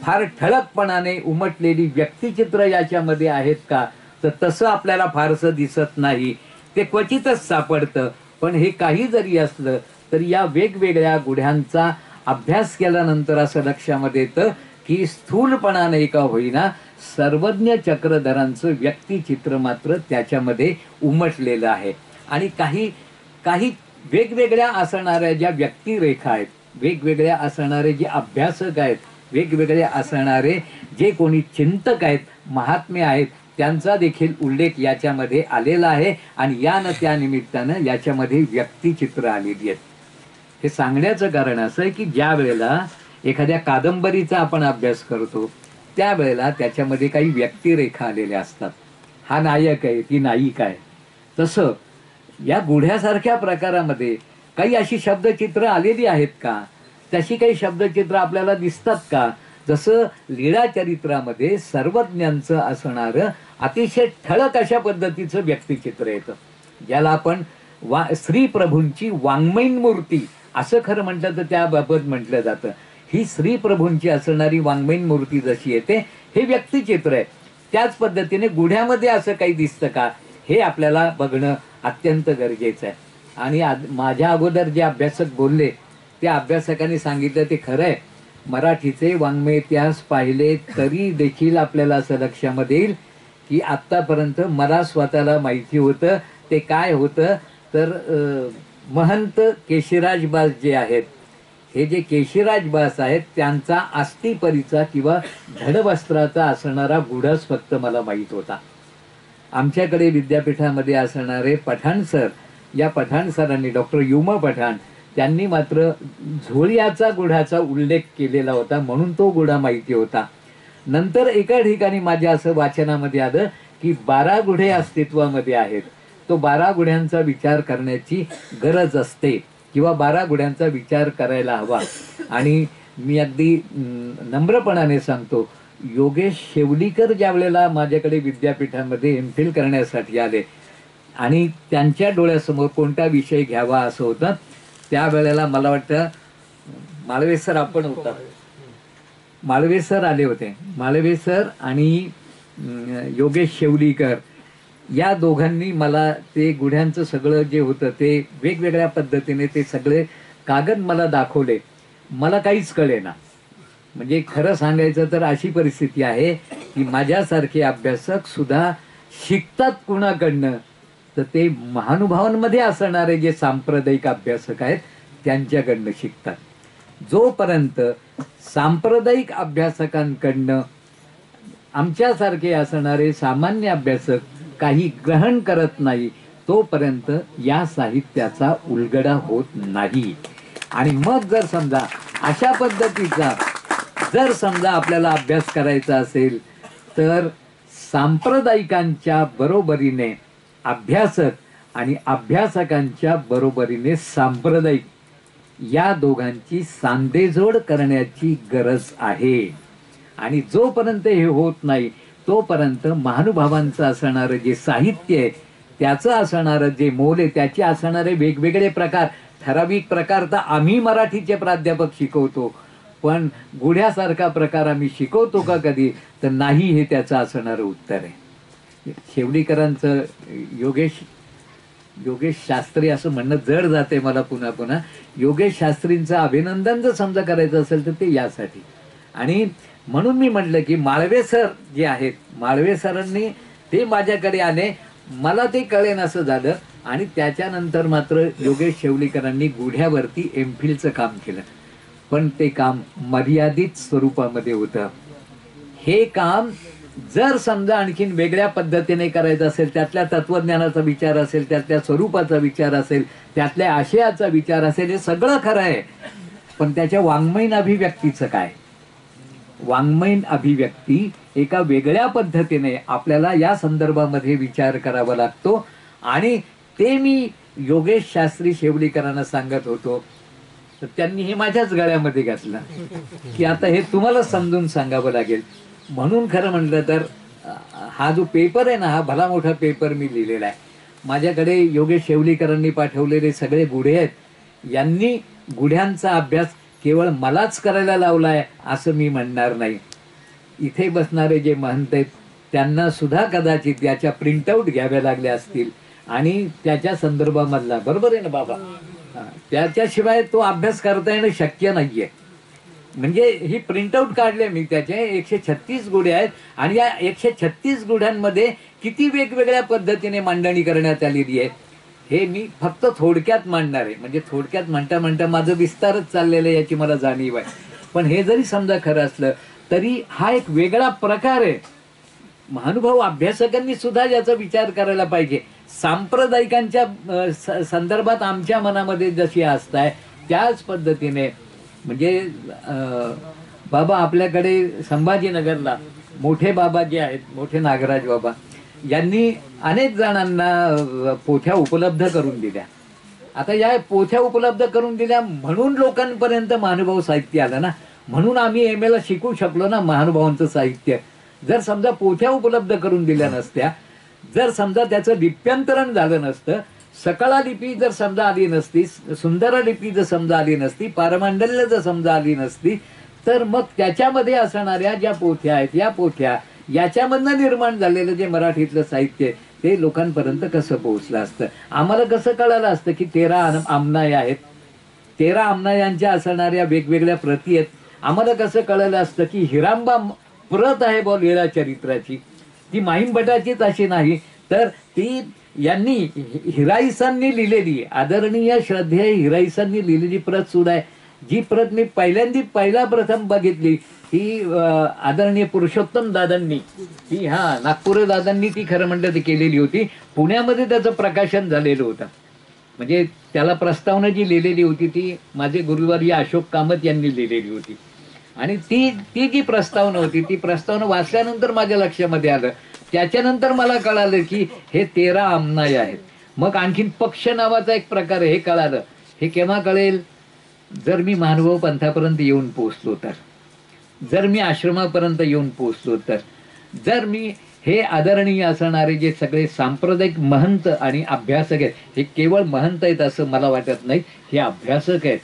फार ठळकपणाने उमटलेली व्यक्तिचित्र याच्यामध्ये आहेत का, तर तसं आपल्याला फारसं दिसत नाही, ते क्वचितच सापडतं. पण हे काही जरी असलं तरी या वेगवेगळ्या गुढ्यांचा अभ्यास केल्यानंतर असं लक्षामध्ये येतं की स्थूलपणाने का होईना सर्वज्ञ चक्रधरांचं व्यक्तिचित्र मात्र त्याच्यामध्ये उमटलेलं आहे. आणि काही काही वेगवेगळ्या असणाऱ्या ज्या व्यक्तिरेखा आहेत, वेगवेगळ्या असणारे जे अभ्यासक आहेत, वेगवेगळे असणारे जे कोणी चिंतक आहेत, महात्मे आहेत, त्यांचा देखील उल्लेख याच्यामध्ये आलेला आहे. आणि त्या निमित्तानं याच्यामध्ये व्यक्तिचित्र आलेली आहेत. हे सांगण्याचं कारण असं आहे की ज्या वेळेला एखाद्या कादंबरीचा आपण अभ्यास करतो त्यावेळेला त्याच्यामध्ये काही व्यक्तिरेखा आलेल्या असतात. हा नायक आहे, ती नायिका आहे. तसं या गुढ्यासारख्या प्रकारामध्ये काही अशी शब्दचित्र आलेली आहेत का? तशी काही शब्दचित्र आपल्याला दिसतात का? जसं लीळा चरित्रामध्ये सर्वज्ञांचं असणारं अतिशय ठळक अशा पद्धतीचं व्यक्तिचित्र येतं, ज्याला आपण श्री प्रभूंची वाङ्मयीन मूर्ती असं खरं म्हटलं तर त्याबाबत म्हटलं जातं. ही श्री प्रभूंची असणारी वाङ्मयीन मूर्ती जशी येते हे व्यक्तिचित्र आहे. त्याच पद्धतीने गुढ्यामध्ये असं काही दिसतं का हे आपल्याला बघणं अत्यंत गरजेचं आहे. आणि माझ्या अगोदर जे अभ्यासक बोलले त्या अभ्यासकांनी सांगितलं ते खरं आहे. मराठीचे वाङ्मय इतिहास पाहिले तरी देखील आपल्याला असं लक्षामध्ये येईल की आत्तापर्यंत मला स्वतःला माहिती होतं ते काय होतं तर महंत केशिराज बास जे आहेत, हे जे केशिराज बास आहेत त्यांचा अस्थिपरीचा किंवा धडवस्त्राचा असणारा गुढच फक्त मला माहीत होता. आमच्याकडे विद्यापीठामध्ये असणारे पठाण सर, या पठाण सरांनी डॉक्टर युमा पठाण त्यांनी मात्र झोळ्याचा गुढाचा उल्लेख केलेला होता, म्हणून तो गुढा माहिती होता. नंतर एका ठिकाणी माझ्या असं वाचनामध्ये आलं की 12 गुढे अस्तित्वामध्ये आहेत. तो 12 गुढ्यांचा विचार करण्याची गरज असते किंवा 12 गुढ्यांचा विचार करायला हवा. आणि मी अगदी नम्रपणाने सांगतो, योगेश शेवलीकर ज्या वेळेला माझ्याकडे विद्यापीठामध्ये एमफिल करण्यासाठी आले आणि त्यांच्या डोळ्यासमोर कोणता विषय घ्यावा असं होतं, त्यावेळेला मला वाटतं माळवे सर आपण होता, माळवे सर आले होते. माळवे सर आणि योगेश शेवलीकर या दोघांनी मला ते गुढ्यांचं सगळं जे होतं ते वेगवेगळ्या पद्धतीने ते सगळे कागद मला दाखवले. मला काहीच कळेना. म्हणजे खरं सांगायचं तर अशी परिस्थिती आहे की माझ्यासारखे अभ्यासक सुद्धा शिकतात कुणाकडनं तर ते महानुभावांमध्ये असणारे जे सांप्रदायिक अभ्यासक आहेत त्यांच्याकडनं शिकतात. जोपर्यंत सांप्रदायिक अभ्यासकांकडनं आमच्यासारखे असणारे सामान्य अभ्यासक काही ग्रहण करत नाही तोपर्यंत या साहित्याचा उलगडा होत नाही. आणि मग जर समजा अशा पद्धतीचा जर समजा आपल्याला अभ्यास करायचा असेल तर सांप्रदायिकांच्या बरोबरीने अभ्यासक आणि अभ्यासकांच्या बरोबरीने सांप्रदायिक या दोघांची सांधेजोड करण्याची गरज आहे. आणि जोपर्यंत हे होत नाही तोपर्यंत महानुभावांचं असणारं जे साहित्य आहे त्याचं असणारं जे मोल आहे त्याचे असणारे वेगवेगळे प्रकार, ठराविक प्रकार तर आम्ही मराठीचे प्राध्यापक शिकवतो, पण गुढ्यासारखा प्रकार आम्ही शिकवतो का कधी तर नाही, हे त्याचं असणारं उत्तर आहे. शेवलीकरांचं योगेश शास्त्री असं म्हणणं जड जाते मला पुन्हा पुन्हा. योगेश शास्त्रींचं अभिनंदन जर समजा करायचं असेल तर ते यासाठी. आणि म्हणून मी म्हटलं की माळवे सर जे आहेत, माळवे सरांनी ते माझ्याकडे आले, मला ते कळेन असं झालं. आणि त्याच्यानंतर मात्र योगेश शेवलीकरांनी गुढ्यावरती एमफिलचं काम केलं, पण ते काम मर्यादित स्वरूपामध्ये होतं. हे काम जर समजा आणखीन वेगळ्या पद्धतीने करायचं असेल, त्यातल्या तत्वज्ञानाचा विचार असेल, त्यातल्या स्वरूपाचा विचार असेल, त्यातल्या आशयाचा विचार असेल, हे सगळं खरं आहे. पण त्याच्या वाङ्मयीन अभिव्यक्तीचं काय? वाङ्मयीन अभिव्यक्ती एका वेगळ्या पद्धतीने आपल्याला या संदर्भामध्ये विचार करावा लागतो. आणि ते मी योगेश शास्त्री शेवलीकरांना सांगत होतो तर त्यांनी हे माझ्याच गळ्यामध्ये घातलं की आता हे तुम्हाला समजून सांगावं लागेल. म्हणून खरं म्हटलं तर हा जो पेपर आहे ना, हा भला मोठा पेपर मी लिहिलेला आहे. माझ्याकडे योगेश शेवलीकरांनी पाठवलेले सगळे गुढे आहेत. यांनी गुढ्यांचा अभ्यास केवळ मलाच करायला लावलाय असं मी म्हणणार नाही. इथे बसणारे जे महंत आहेत त्यांना सुद्धा कदाचित याच्या प्रिंटआउट घ्याव्या लागल्या असतील आणि त्याच्या संदर्भामधला, बरोबर आहे ना बाबा, त्याच्याशिवाय तो अभ्यास करता येणं शक्य नाहीये. म्हणजे ही प्रिंटआउट काढले मी त्याचे 136 गुढे आहेत आणि या 136 गुढ्यांमध्ये किती वेगवेगळ्या पद्धतीने मांडणी करण्यात आलेली आहे हे मी फक्त थोडक्यात मांडणार आहे. म्हणजे थोडक्यात म्हणता म्हणता माझं विस्तारच चाललेलं आहे याची मला जाणीव आहे. पण हे जरी समजा खरं असलं तरी हा एक वेगळा प्रकार आहे. महानुभाव अभ्यासकांनी सुद्धा याचा विचार करायला पाहिजे. सांप्रदायिकांच्या संदर्भात आमच्या मनामध्ये जशी आस्था आहे त्याच पद्धतीने म्हणजे बाबा आपल्याकडे संभाजीनगरला मोठे बाबा जे आहेत, मोठे नागराज बाबा यांनी अनेक जणांना पोथ्या उपलब्ध करून दिल्या. आता या पोथ्या उपलब्ध करून दिल्या म्हणून लोकांपर्यंत महानुभाव साहित्य आलं ना, म्हणून आम्ही एम एला शिकू शकलो ना महानुभावांचं साहित्य. जर समजा पोथ्या उपलब्ध करून दिल्या नसत्या, जर समजा त्याचं लिप्यांतरण झालं नसतं, सकळा लिपी जर समजा आली नसती, सुंदर लिपी जर समजा आली नसती, पारमांडल्य जर समजा आली नसती, तर मग त्याच्यामध्ये असणाऱ्या ज्या पोथ्या आहेत या पोथ्या याच्यामधनं निर्माण झालेलं जे मराठीतलं साहित्य ते लोकांपर्यंत कसं पोहोचलं असतं. आम्हाला कसं कळालं असतं की 13 आमनाय आहेत, 13 आमनायांच्या असणाऱ्या वेगवेगळ्या प्रती आहेत. आम्हाला कसं कळलं असतं की हिरांबा प्रत आहे बॉ लीळा चरित्राची, ती माहीम भटाचीच अशी नाही तर ती यांनी हिराईसांनी लिहिलेली आदरणीय श्रद्धेय हिराईसांनी लिहिलेली प्रत सुद्धा आहे. जी प्रत मी पहिला प्रथम बघितली ती आदरणीय पुरुषोत्तम दादांनी, ती नागपूर दादांनी ती खरं म्हणलं ती केलेली होती. पुण्यामध्ये त्याचं प्रकाशन झालेलं होतं. म्हणजे त्याला प्रस्तावना जी लिहिलेली होती ती माझे गुरुवर्य अशोक कामत यांनी लिहिलेली होती. आणि ती जी प्रस्तावना होती ती प्रस्तावना वाचल्यानंतर माझ्या लक्षामध्ये आलं. त्याच्यानंतर मला कळालं की हे 13 आमनाय आहेत. मग आणखीन पक्ष नावाचा एक प्रकार हे कळालं. हे केव्हा कळेल? जर मी महानुभाव पंथापर्यंत येऊन पोहोचलो तर, जर मी आश्रमापर्यंत येऊन पोहोचलो तर, जर मी हे आदरणीय असणारे जे सगळे सांप्रदायिक महंत आणि अभ्यासक आहेत, हे केवळ महंत आहेत असं मला वाटत नाही, हे अभ्यासक आहेत.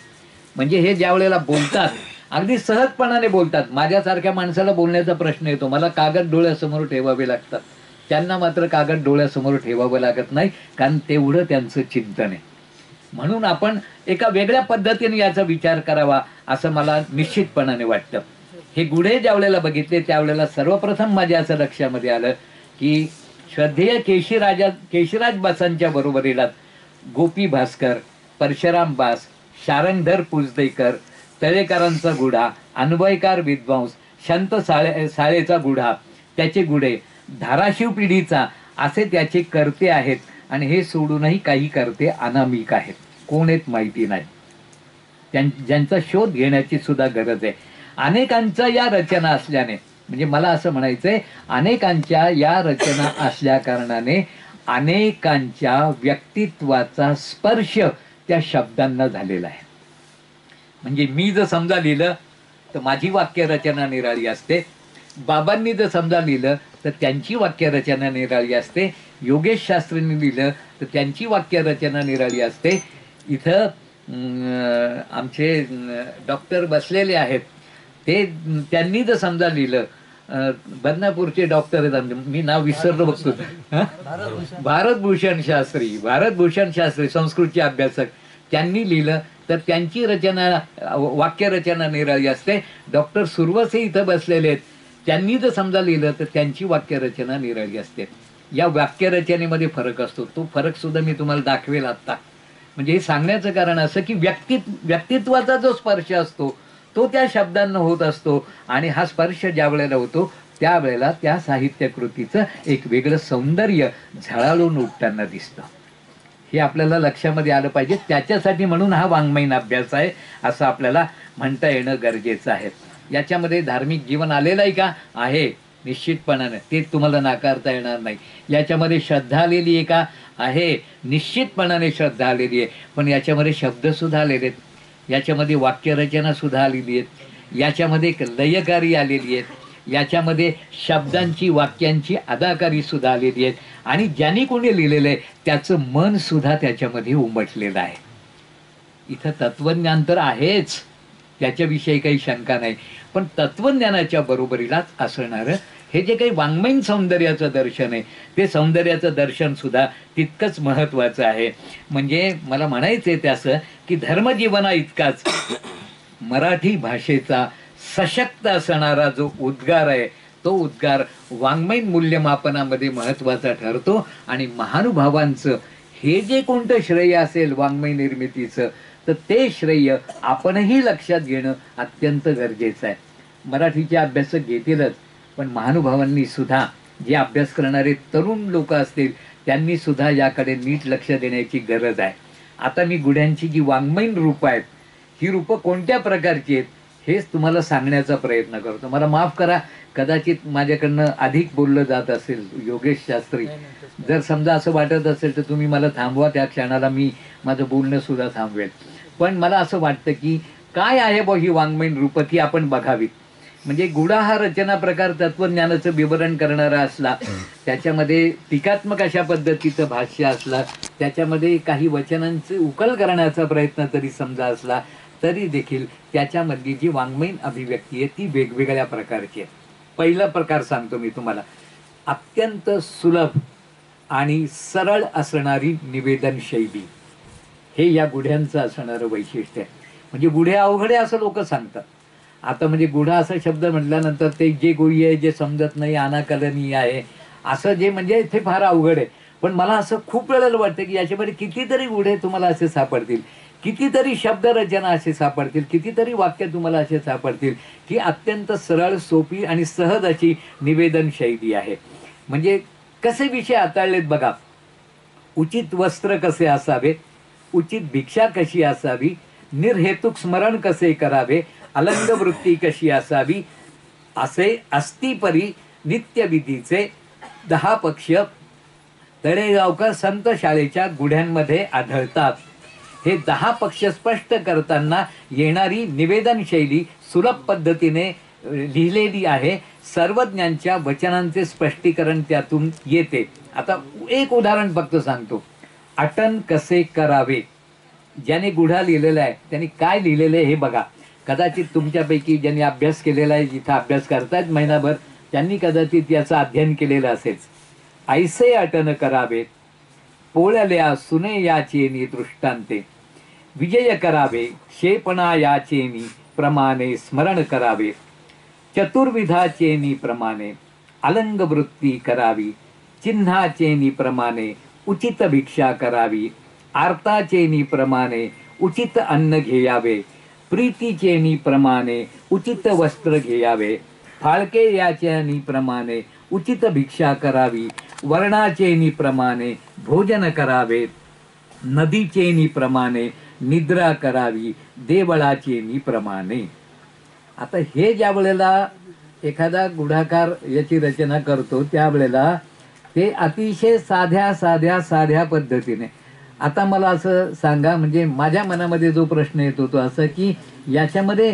म्हणजे हे ज्या वेळेला बोलतात अगदी सहजपणाने बोलतात. माझ्यासारख्या माणसाला बोलण्याचा प्रश्न येतो, मला कागद डोळ्यासमोर ठेवावे लागतात. त्यांना मात्र कागद डोळ्यासमोर ठेवावं लागत नाही, कारण तेवढं त्यांचं चिंतन आहे. म्हणून आपण एका वेगळ्या पद्धतीने याचा विचार करावा असं मला निश्चितपणाने वाटतं. हे गुढे ज्या वेळेला बघितले त्यावेळेला सर्वप्रथम माझ्या असं लक्षामध्ये आलं की श्रद्धेय केशीराज बासांच्या बरोबरीला गोपी भास्कर, परशुराम बास, शारंगधर पुजदेकर, तळेकरांचा गुढा, अन्वयकार विद्वांस, संत साळेचा गुढा, त्याचे गुढे, धाराशिव पिढीचा असे त्याचे कर्ते आहेत. आणि हे सोडूनही काही कर्ते अनामिक आहेत, कोण आहेत माहिती नाही, ज्यांचा शोध घेण्याची सुद्धा गरज आहे. अनेकांच्या या रचना असल्याने, म्हणजे मला असं म्हणायचंय, अनेकांच्या या रचना असल्या कारणाने अनेकांच्या व्यक्तित्वाचा स्पर्श त्या शब्दांना झालेला आहे. म्हणजे मी जर समजा लिहिलं तर माझी वाक्यरचना निराळी असते, बाबांनी जर समजा लिहिलं तर त्यांची वाक्यरचना निराळी असते, योगेश शास्त्रींनी लिहिलं तर त्यांची वाक्यरचना निराळी असते. इथं आमचे डॉक्टर बसलेले आहेत, त्यांनी जर समजा लिहिलं, बदनापूरचे डॉक्टर आहेत, मी नाव विसरलो बघतो, भारतभूषण शास्त्री संस्कृतचे अभ्यासक, त्यांनी लिहिलं तर त्यांची रचना वाक्यरचना निराळी असते. डॉक्टर सुरवसे इथं बसलेले आहेत, त्यांनी जर समजा लिहिलं तर त्यांची वाक्यरचना निराळी असते. या वाक्यरचनेमध्ये फरक असतो, तो फरक सुद्धा मी तुम्हाला दाखवेल आता. म्हणजे हे सांगण्याचं कारण असं की व्यक्तित्वाचा जो स्पर्श असतो तो त्या शब्दांना होत असतो. आणि हा स्पर्श ज्या वेळेला होतो त्यावेळेला त्या साहित्यकृतीचं एक वेगळं सौंदर्य झळाळून उठताना दिसतं. हे आपल्याला लक्षामध्ये आलं पाहिजे. त्याच्यासाठी म्हणून हा वाङ्मयीन अभ्यास आहे असं आपल्याला म्हणता येणं गरजेचं आहे. याच्यामध्ये धार्मिक जीवन आलेलं आहे का? आहे, निश्चितपणाने, ते तुम्हाला नाकारता येणार नाही. याच्यामध्ये श्रद्धा आलेली आहे का? आहे, निश्चितपणाने श्रद्धा आलेली आहे. पण याच्यामध्ये शब्दसुद्धा आलेले आहेत, याच्यामध्ये वाक्यरचनासुद्धा आलेली आहेत, याच्यामध्ये एक लयकारी आलेली आहेत, याच्यामध्ये शब्दांची वाक्यांची अदाकारी सुद्धा आलेली आहेत. आणि ज्यांनी कोणी लिहिलेलं आहे त्याचं मन सुद्धा त्याच्यामध्ये उमटलेलं आहे. इथं तत्वज्ञान तर आहेच, त्याच्याविषयी काही शंका नाही, पण तत्वज्ञानाच्या बरोबरीलाच असणारं हे जे काही वाङ्मयीन सौंदर्याचं दर्शन आहे ते सौंदर्याचं दर्शन सुद्धा तितकंच महत्त्वाचं आहे. म्हणजे मला म्हणायचं आहे त्याचं की धर्मजीवना इतकाच मराठी भाषेचा सशक्त असणारा जो उद्गार आहे तो उद्गार वाङ्मयीन मूल्यमापनामध्ये महत्वाचा ठरतो. आणि महानुभावांचं हे जे कोणतं श्रेय असेल वाङ्मय निर्मितीचं, तर ते श्रेय आपणही लक्षात घेणं अत्यंत गरजेचं आहे. मराठीचे अभ्यासक घेतीलच, पण महानुभावांनी सुद्धा, जे अभ्यास करणारे तरुण लोक असतील त्यांनी सुद्धा याकडे नीट लक्ष देण्याची गरज आहे. आता मी गुढ्यांची जी वाङ्मयीन रूपं आहेत, ही रूपं कोणत्या प्रकारची आहेत हेच तुम्हाला सांगण्याचा प्रयत्न करतो. मला माफ करा, कदाचित माझ्याकडनं अधिक बोललं जात असेल. योगेश शास्त्री, जर समजा असं वाटत असेल तर तुम्ही मला थांबवा, त्या क्षणाला मी माझं बोलणं सुद्धा थांबवेल. पण मला असं वाटतं की काय आहे बा ही वाङ्मयीन रूपं ती आपण बघावीत. म्हणजे गुढा हा रचना प्रकार तत्वज्ञानाचं विवरण करणारा असला, त्याच्यामध्ये टीकात्मक अशा पद्धतीचं भाष्य असला, त्याच्यामध्ये काही वचनांचे उकल करण्याचा प्रयत्न तरी समजा असला, तरी देखील त्याच्यामधली जी वाङ्मयीन अभिव्यक्ती आहे ती वेगवेगळ्या प्रकारची आहे. पहिला प्रकार सांगतो मी तुम्हाला, अत्यंत सुलभ आणि सरळ असणारी निवेदन शैली, हे या गुढ्यांचं असणारं वैशिष्ट्य आहे. म्हणजे गुढे अवघडे असं लोक सांगतात. आता म्हणजे गुढा असा शब्द म्हटल्यानंतर ते जे गोळी आहे, जे समजत नाही, अनाकलनीय आहे, असं जे म्हणजे ते फार अवघड आहे. पण मला असं खूप वेळेला वाटतं की याच्यामध्ये कितीतरी गुढे तुम्हाला असे सापडतील, कितीतरी शब्दरचना असे सापडतील, कितीतरी वाक्य तुम्हाला असे सापडतील की अत्यंत सरळ, सोपी आणि सहज अशी निवेदन शैली आहे. म्हणजे कसे विषय हाताळलेत बघा. उचित वस्त्र कसे असावे, उचित भिक्षा कशी असावी, निर्हेतुक स्मरण कसे करावे, अलंग वृत्ती कशी असावी, असे अस्तिपरी नित्यविधीचे 10 पक्ष तळेगावकर संत शाळेच्या गुढ्यांमध्ये आढळतात. हे 10 पक्ष स्पष्ट करताना येणारी निवेदन शैली सुलभ पद्धतीने लिहिलेली आहे. सर्वज्ञांच्या वचनांचे स्पष्टीकरण त्यातून येते. आता एक उदाहरण फक्त सांगतो. अटन कसे करावे, ज्याने गुढा लिहिलेला आहे त्यांनी काय लिहिलेलं आहे हे बघा. कदाचित तुमच्यापैकी ज्यांनी अभ्यास केलेला आहे, जिथं अभ्यास करतायत महिनाभर, त्यांनी कदाचित याचं अध्ययन केलेलं असेल. ऐसे अटन करावे, पोळल्या सुने याचेनी दृष्टांते, विजय करावे शेपणा याचेनी प्रमाणे स्मरण करावे, चतुर्विधाचेनी प्रमाणे अलंग वृत्ती करावी, चिन्हाचेनी प्रमाणे उचित भिक्षा करावी, आर्ताचेनी प्रमाणे उचित अन्न घेयावे, प्रीतीचेनी प्रमाणे उचित वस्त्र घेयावे, फाळके याचेनी प्रमाणे उचित भिक्षा करावी, वर्णाचेनी प्रमाणे भोजन करावे, नदीचेनी प्रमाणे निद्रा करावी, देवळाचेनी प्रमाणे. आता हे ज्या वेळेला एखादा गुढाकार याची रचना करतो त्यावेळेला ते अतिशय साध्या पद्धतीने. आता मला असं सांगा, म्हणजे माझ्या मनामध्ये जो प्रश्न येतो तो असं की याच्यामध्ये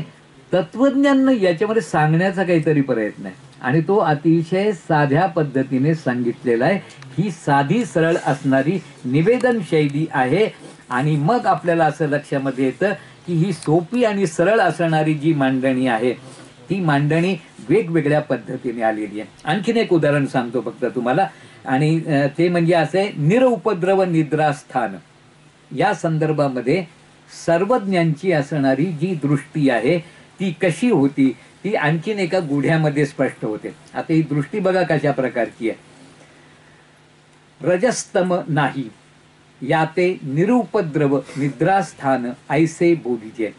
तत्वज्ञान याच्यामध्ये सांगण्याचा काहीतरी प्रयत्न आहे आणि तो अतिशय साध्या पद्धतीने सांगितलेला आहे. ही साधी सरळ असणारी निवेदन शैली आहे. आणि मग आपल्याला असं लक्षामध्ये येतं की ही सोपी आणि सरळ असणारी जी मांडणी आहे ती मांडणी वेगवेगळ्या पद्धतीने आलेली आहे. आणखीन एक उदाहरण सांगतो फक्त तुम्हाला, आणि ते म्हणजे असे निरउपद्रव निद्रास्थान. या संदर्भामध्ये सर्वज्ञांची असणारी जी दृष्टी आहे ती कशी होती ती आणखीन एका गुढ्यामध्ये स्पष्ट होते. आता ही दृष्टी बघा कशा प्रकारची आहे. रजस्तम नाही याते निरुपद्रव निद्रास्थान ऐसे बोलिजे,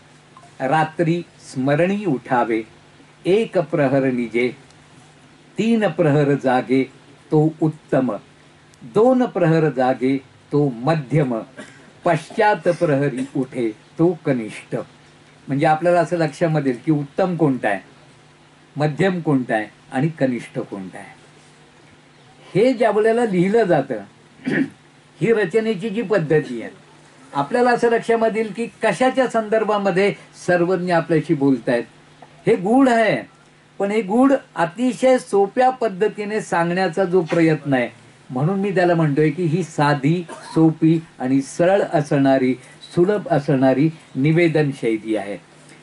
रात्री स्मरणी उठावे, 1 प्रहर निजे, 3 प्रहर जागे तो उत्तम, 2 प्रहर जागे तो मध्यम, पश्चात प्रहरी उठे तो कनिष्ठ. म्हणजे आपल्याला असं लक्षामध्ये येईल की उत्तम कोणता आहे, मध्यम कोणता आहे आणि कनिष्ठ कोणता आहे. हे ज्या वेळेला लिहिलं जातं ही रचनेची जी पद्धती आहे आपल्याला असं लक्षामध्ये येईल की कशाच्या संदर्भामध्ये सर्वज्ञ आपल्याशी बोलतायत. हे गूढ आहे, पण हे गूढ अतिशय सोप्या पद्धतीने सांगण्याचा जो प्रयत्न आहे म्हणून मी त्याला म्हणतोय की ही साधी, सोपी आणि सरळ असणारी, सुलभ असणारी निवेदन शैली आहे.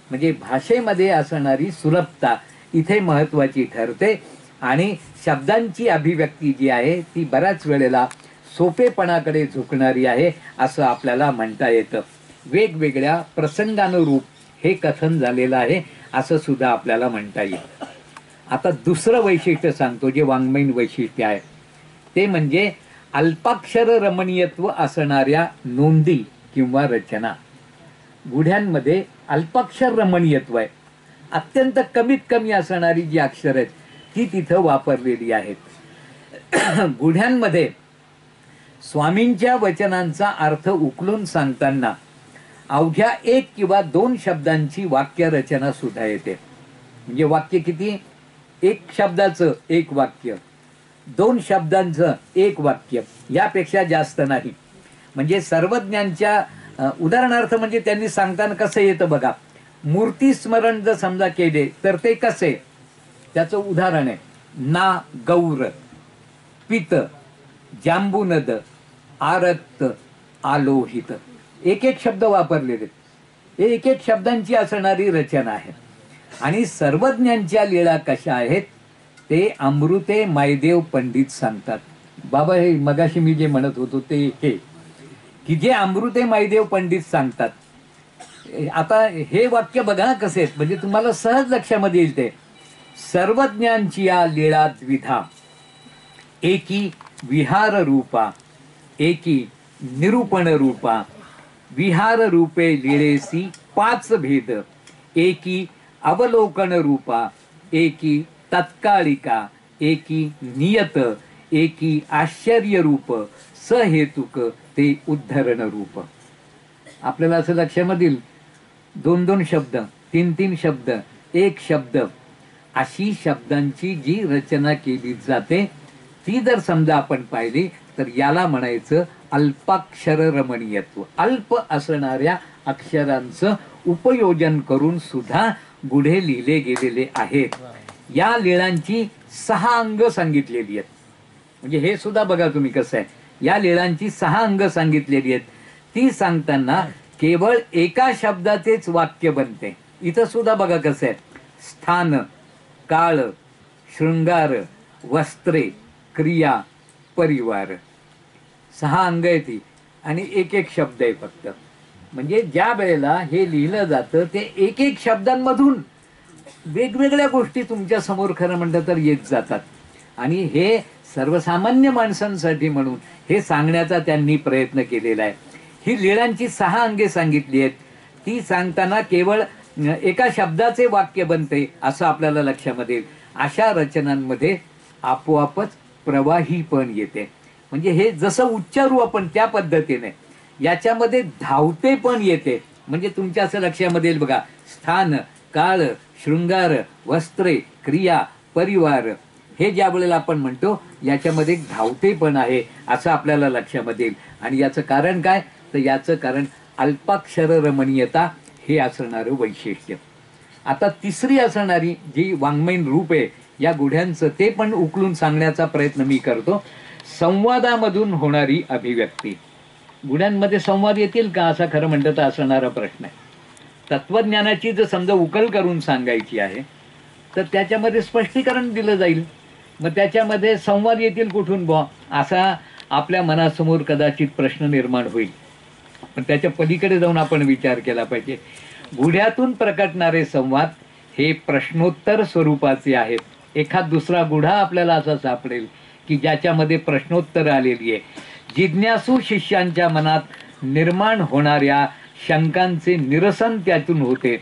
म्हणजे भाषेमध्ये असणारी सुलभता इथे महत्वाची ठरते आणि शब्दांची अभिव्यक्ती जी आहे ती बऱ्याच वेळेला सोपेपणाकडे झुकणारी आहे असं आपल्याला म्हणता येतं. वेगवेगळ्या प्रसंगानुरूप हे कथन झालेलं आहे असं सुद्धा आपल्याला म्हणता येईल. आता दुसरं वैशिष्ट्य सांगतो जे वाङ्मयीन वैशिष्ट्य आहे, ते म्हणजे अल्पाक्षर रमणीयत्व असणाऱ्या नोंदी किंवा रचना. गुढ्यांमध्ये अल्पाक्षर रमणीयत्व आहे, अत्यंत कमीत कमी असणारी जी अक्षर आहेत ती तिथं वापरलेली आहेत. गुढ्यांमध्ये स्वामींच्या वचनांचा अर्थ उकलून सांगताना अवघ्या 1 किंवा 2 शब्दांची वाक्य रचना सुद्धा येते. म्हणजे वाक्य किती? 1 शब्दाचं 1 वाक्य, 2 शब्दांचं 1 वाक्य, यापेक्षा जास्त नाही. म्हणजे सर्वज्ञांच्या उदाहरणार्थ म्हणजे त्यांनी सांगताना कसं येतं बघा. मूर्ती स्मरण जर समजा केले तर ते कसे, त्याचं उदाहरण आहे ना गौर, पित, जांबुनद, आरक्त, आलोहित. एक एक शब्द वापरलेले, एक एक शब्दांची असणारी रचना आहे. आणि सर्वज्ञांच्या लीळा कशा आहेत ते अमृते मायदेव पंडित सांगतात. बाबा हे मगाशी मी जे म्हणत होतो ते हे की जे अमृते मायदेव पंडित सांगतात. आता हे वाक्य बघा कसे आहेत, म्हणजे तुम्हाला सहज लक्षामध्ये येईल ते. सर्वज्ञांची या लीळा द्विधा, एकी विहार रूपा, एकी निरूपण रूपा. विहार रूपे लीळेसी 5 भेद, एकी अवलोकन रूपा, एकी तत्कालिका, एकी नियत, एकी आश्चर्य रूप, सहेतुक ते उद्धरण रूप. आपल्याला असं लक्षामध्ये येईल 2-2 शब्द, 3-3 शब्द, 1 शब्द, अशी शब्दांची जी रचना केली जाते ती जर समजा आपण पाहिली तर याला म्हणायचं अल्पाक्षर रमणीयत्व. अल्प असणाऱ्या अक्षरांचं उपयोजन करून सुद्धा गुढे लिहिले गेलेले आहेत. या लीळांची 6 अंग सांगितलेली आहेत. म्हणजे हे सुद्धा बघा तुम्ही कसं आहे, या लीळांची 6 अंग सांगितलेली आहेत. ती सांगताना केवळ एका शब्दाचेच वाक्य बनते. इथं सुद्धा बघा कसं आहे, स्थान, काळ, शृंगार, वस्त्रे, क्रिया, परिवार. 6 अंग आहे ती आणि एक एक शब्द आहे फक्त. म्हणजे ज्या वेळेला हे लिहिलं जातं ते एक एक शब्दांमधून वेगवेगळ्या गोष्टी तुमच्या समोर खरं म्हणलं तर येत जातात. आणि हे सर्वसामान्य माणसांसाठी म्हणून हे सांगण्याचा त्यांनी प्रयत्न केलेला आहे. ही लीळांची 6 अंगे सांगितली आहेत. ती सांगताना केवळ एका शब्दाचे वाक्य बनते असं आपल्याला लक्षामध्ये येईल. अशा रचनांमध्ये आपोआपच प्रवाही पण येते. म्हणजे हे जसं उच्चारू आपण त्या पद्धतीने याच्यामध्ये धावते पण येते. म्हणजे तुमच्या असं लक्षामध्ये येईल बघा, स्थान, काळ, शृंगार, वस्त्रे, क्रिया, परिवार, हे ज्या वेळेला आपण म्हणतो याच्यामध्ये धावते पण आहे असं आपल्याला लक्षामध्ये येईल. आणि याचं कारण काय, तर याचं कारण अल्पाक्षर रमणीयता हे असणारं वैशिष्ट्य. आता तिसरी असणारी जी वाङ्मयीन रूप आहे या गुढ्यांचं, ते पण उकलून सांगण्याचा प्रयत्न मी करतो. संवादामधून होणारी अभिव्यक्ती. गुढ्यांमध्ये संवाद येतील का असा खरं म्हणतं तर असणारा प्रश्न आहे. तत्वज्ञानाची जर समजा उकल करून सांगायची आहे तर त्याच्यामध्ये स्पष्टीकरण दिलं जाईल. मग त्याच्यामध्ये संवाद येतील कुठून बुवा असा आपल्या मनासमोर कदाचित प्रश्न निर्माण होईल. पण त्याच्या पलीकडे जाऊन आपण विचार केला पाहिजे. गुढ्यातून प्रकटणारे संवाद हे प्रश्नोत्तर स्वरूपाचे आहेत. एखाद दुसरा गुढा आपल्याला असा सापडेल की ज्याच्यामध्ये प्रश्नोत्तर आलेली आहे. जिज्ञासू शिष्यांच्या मनात निर्माण होणाऱ्या शंकांचे निरसन त्यातून होते.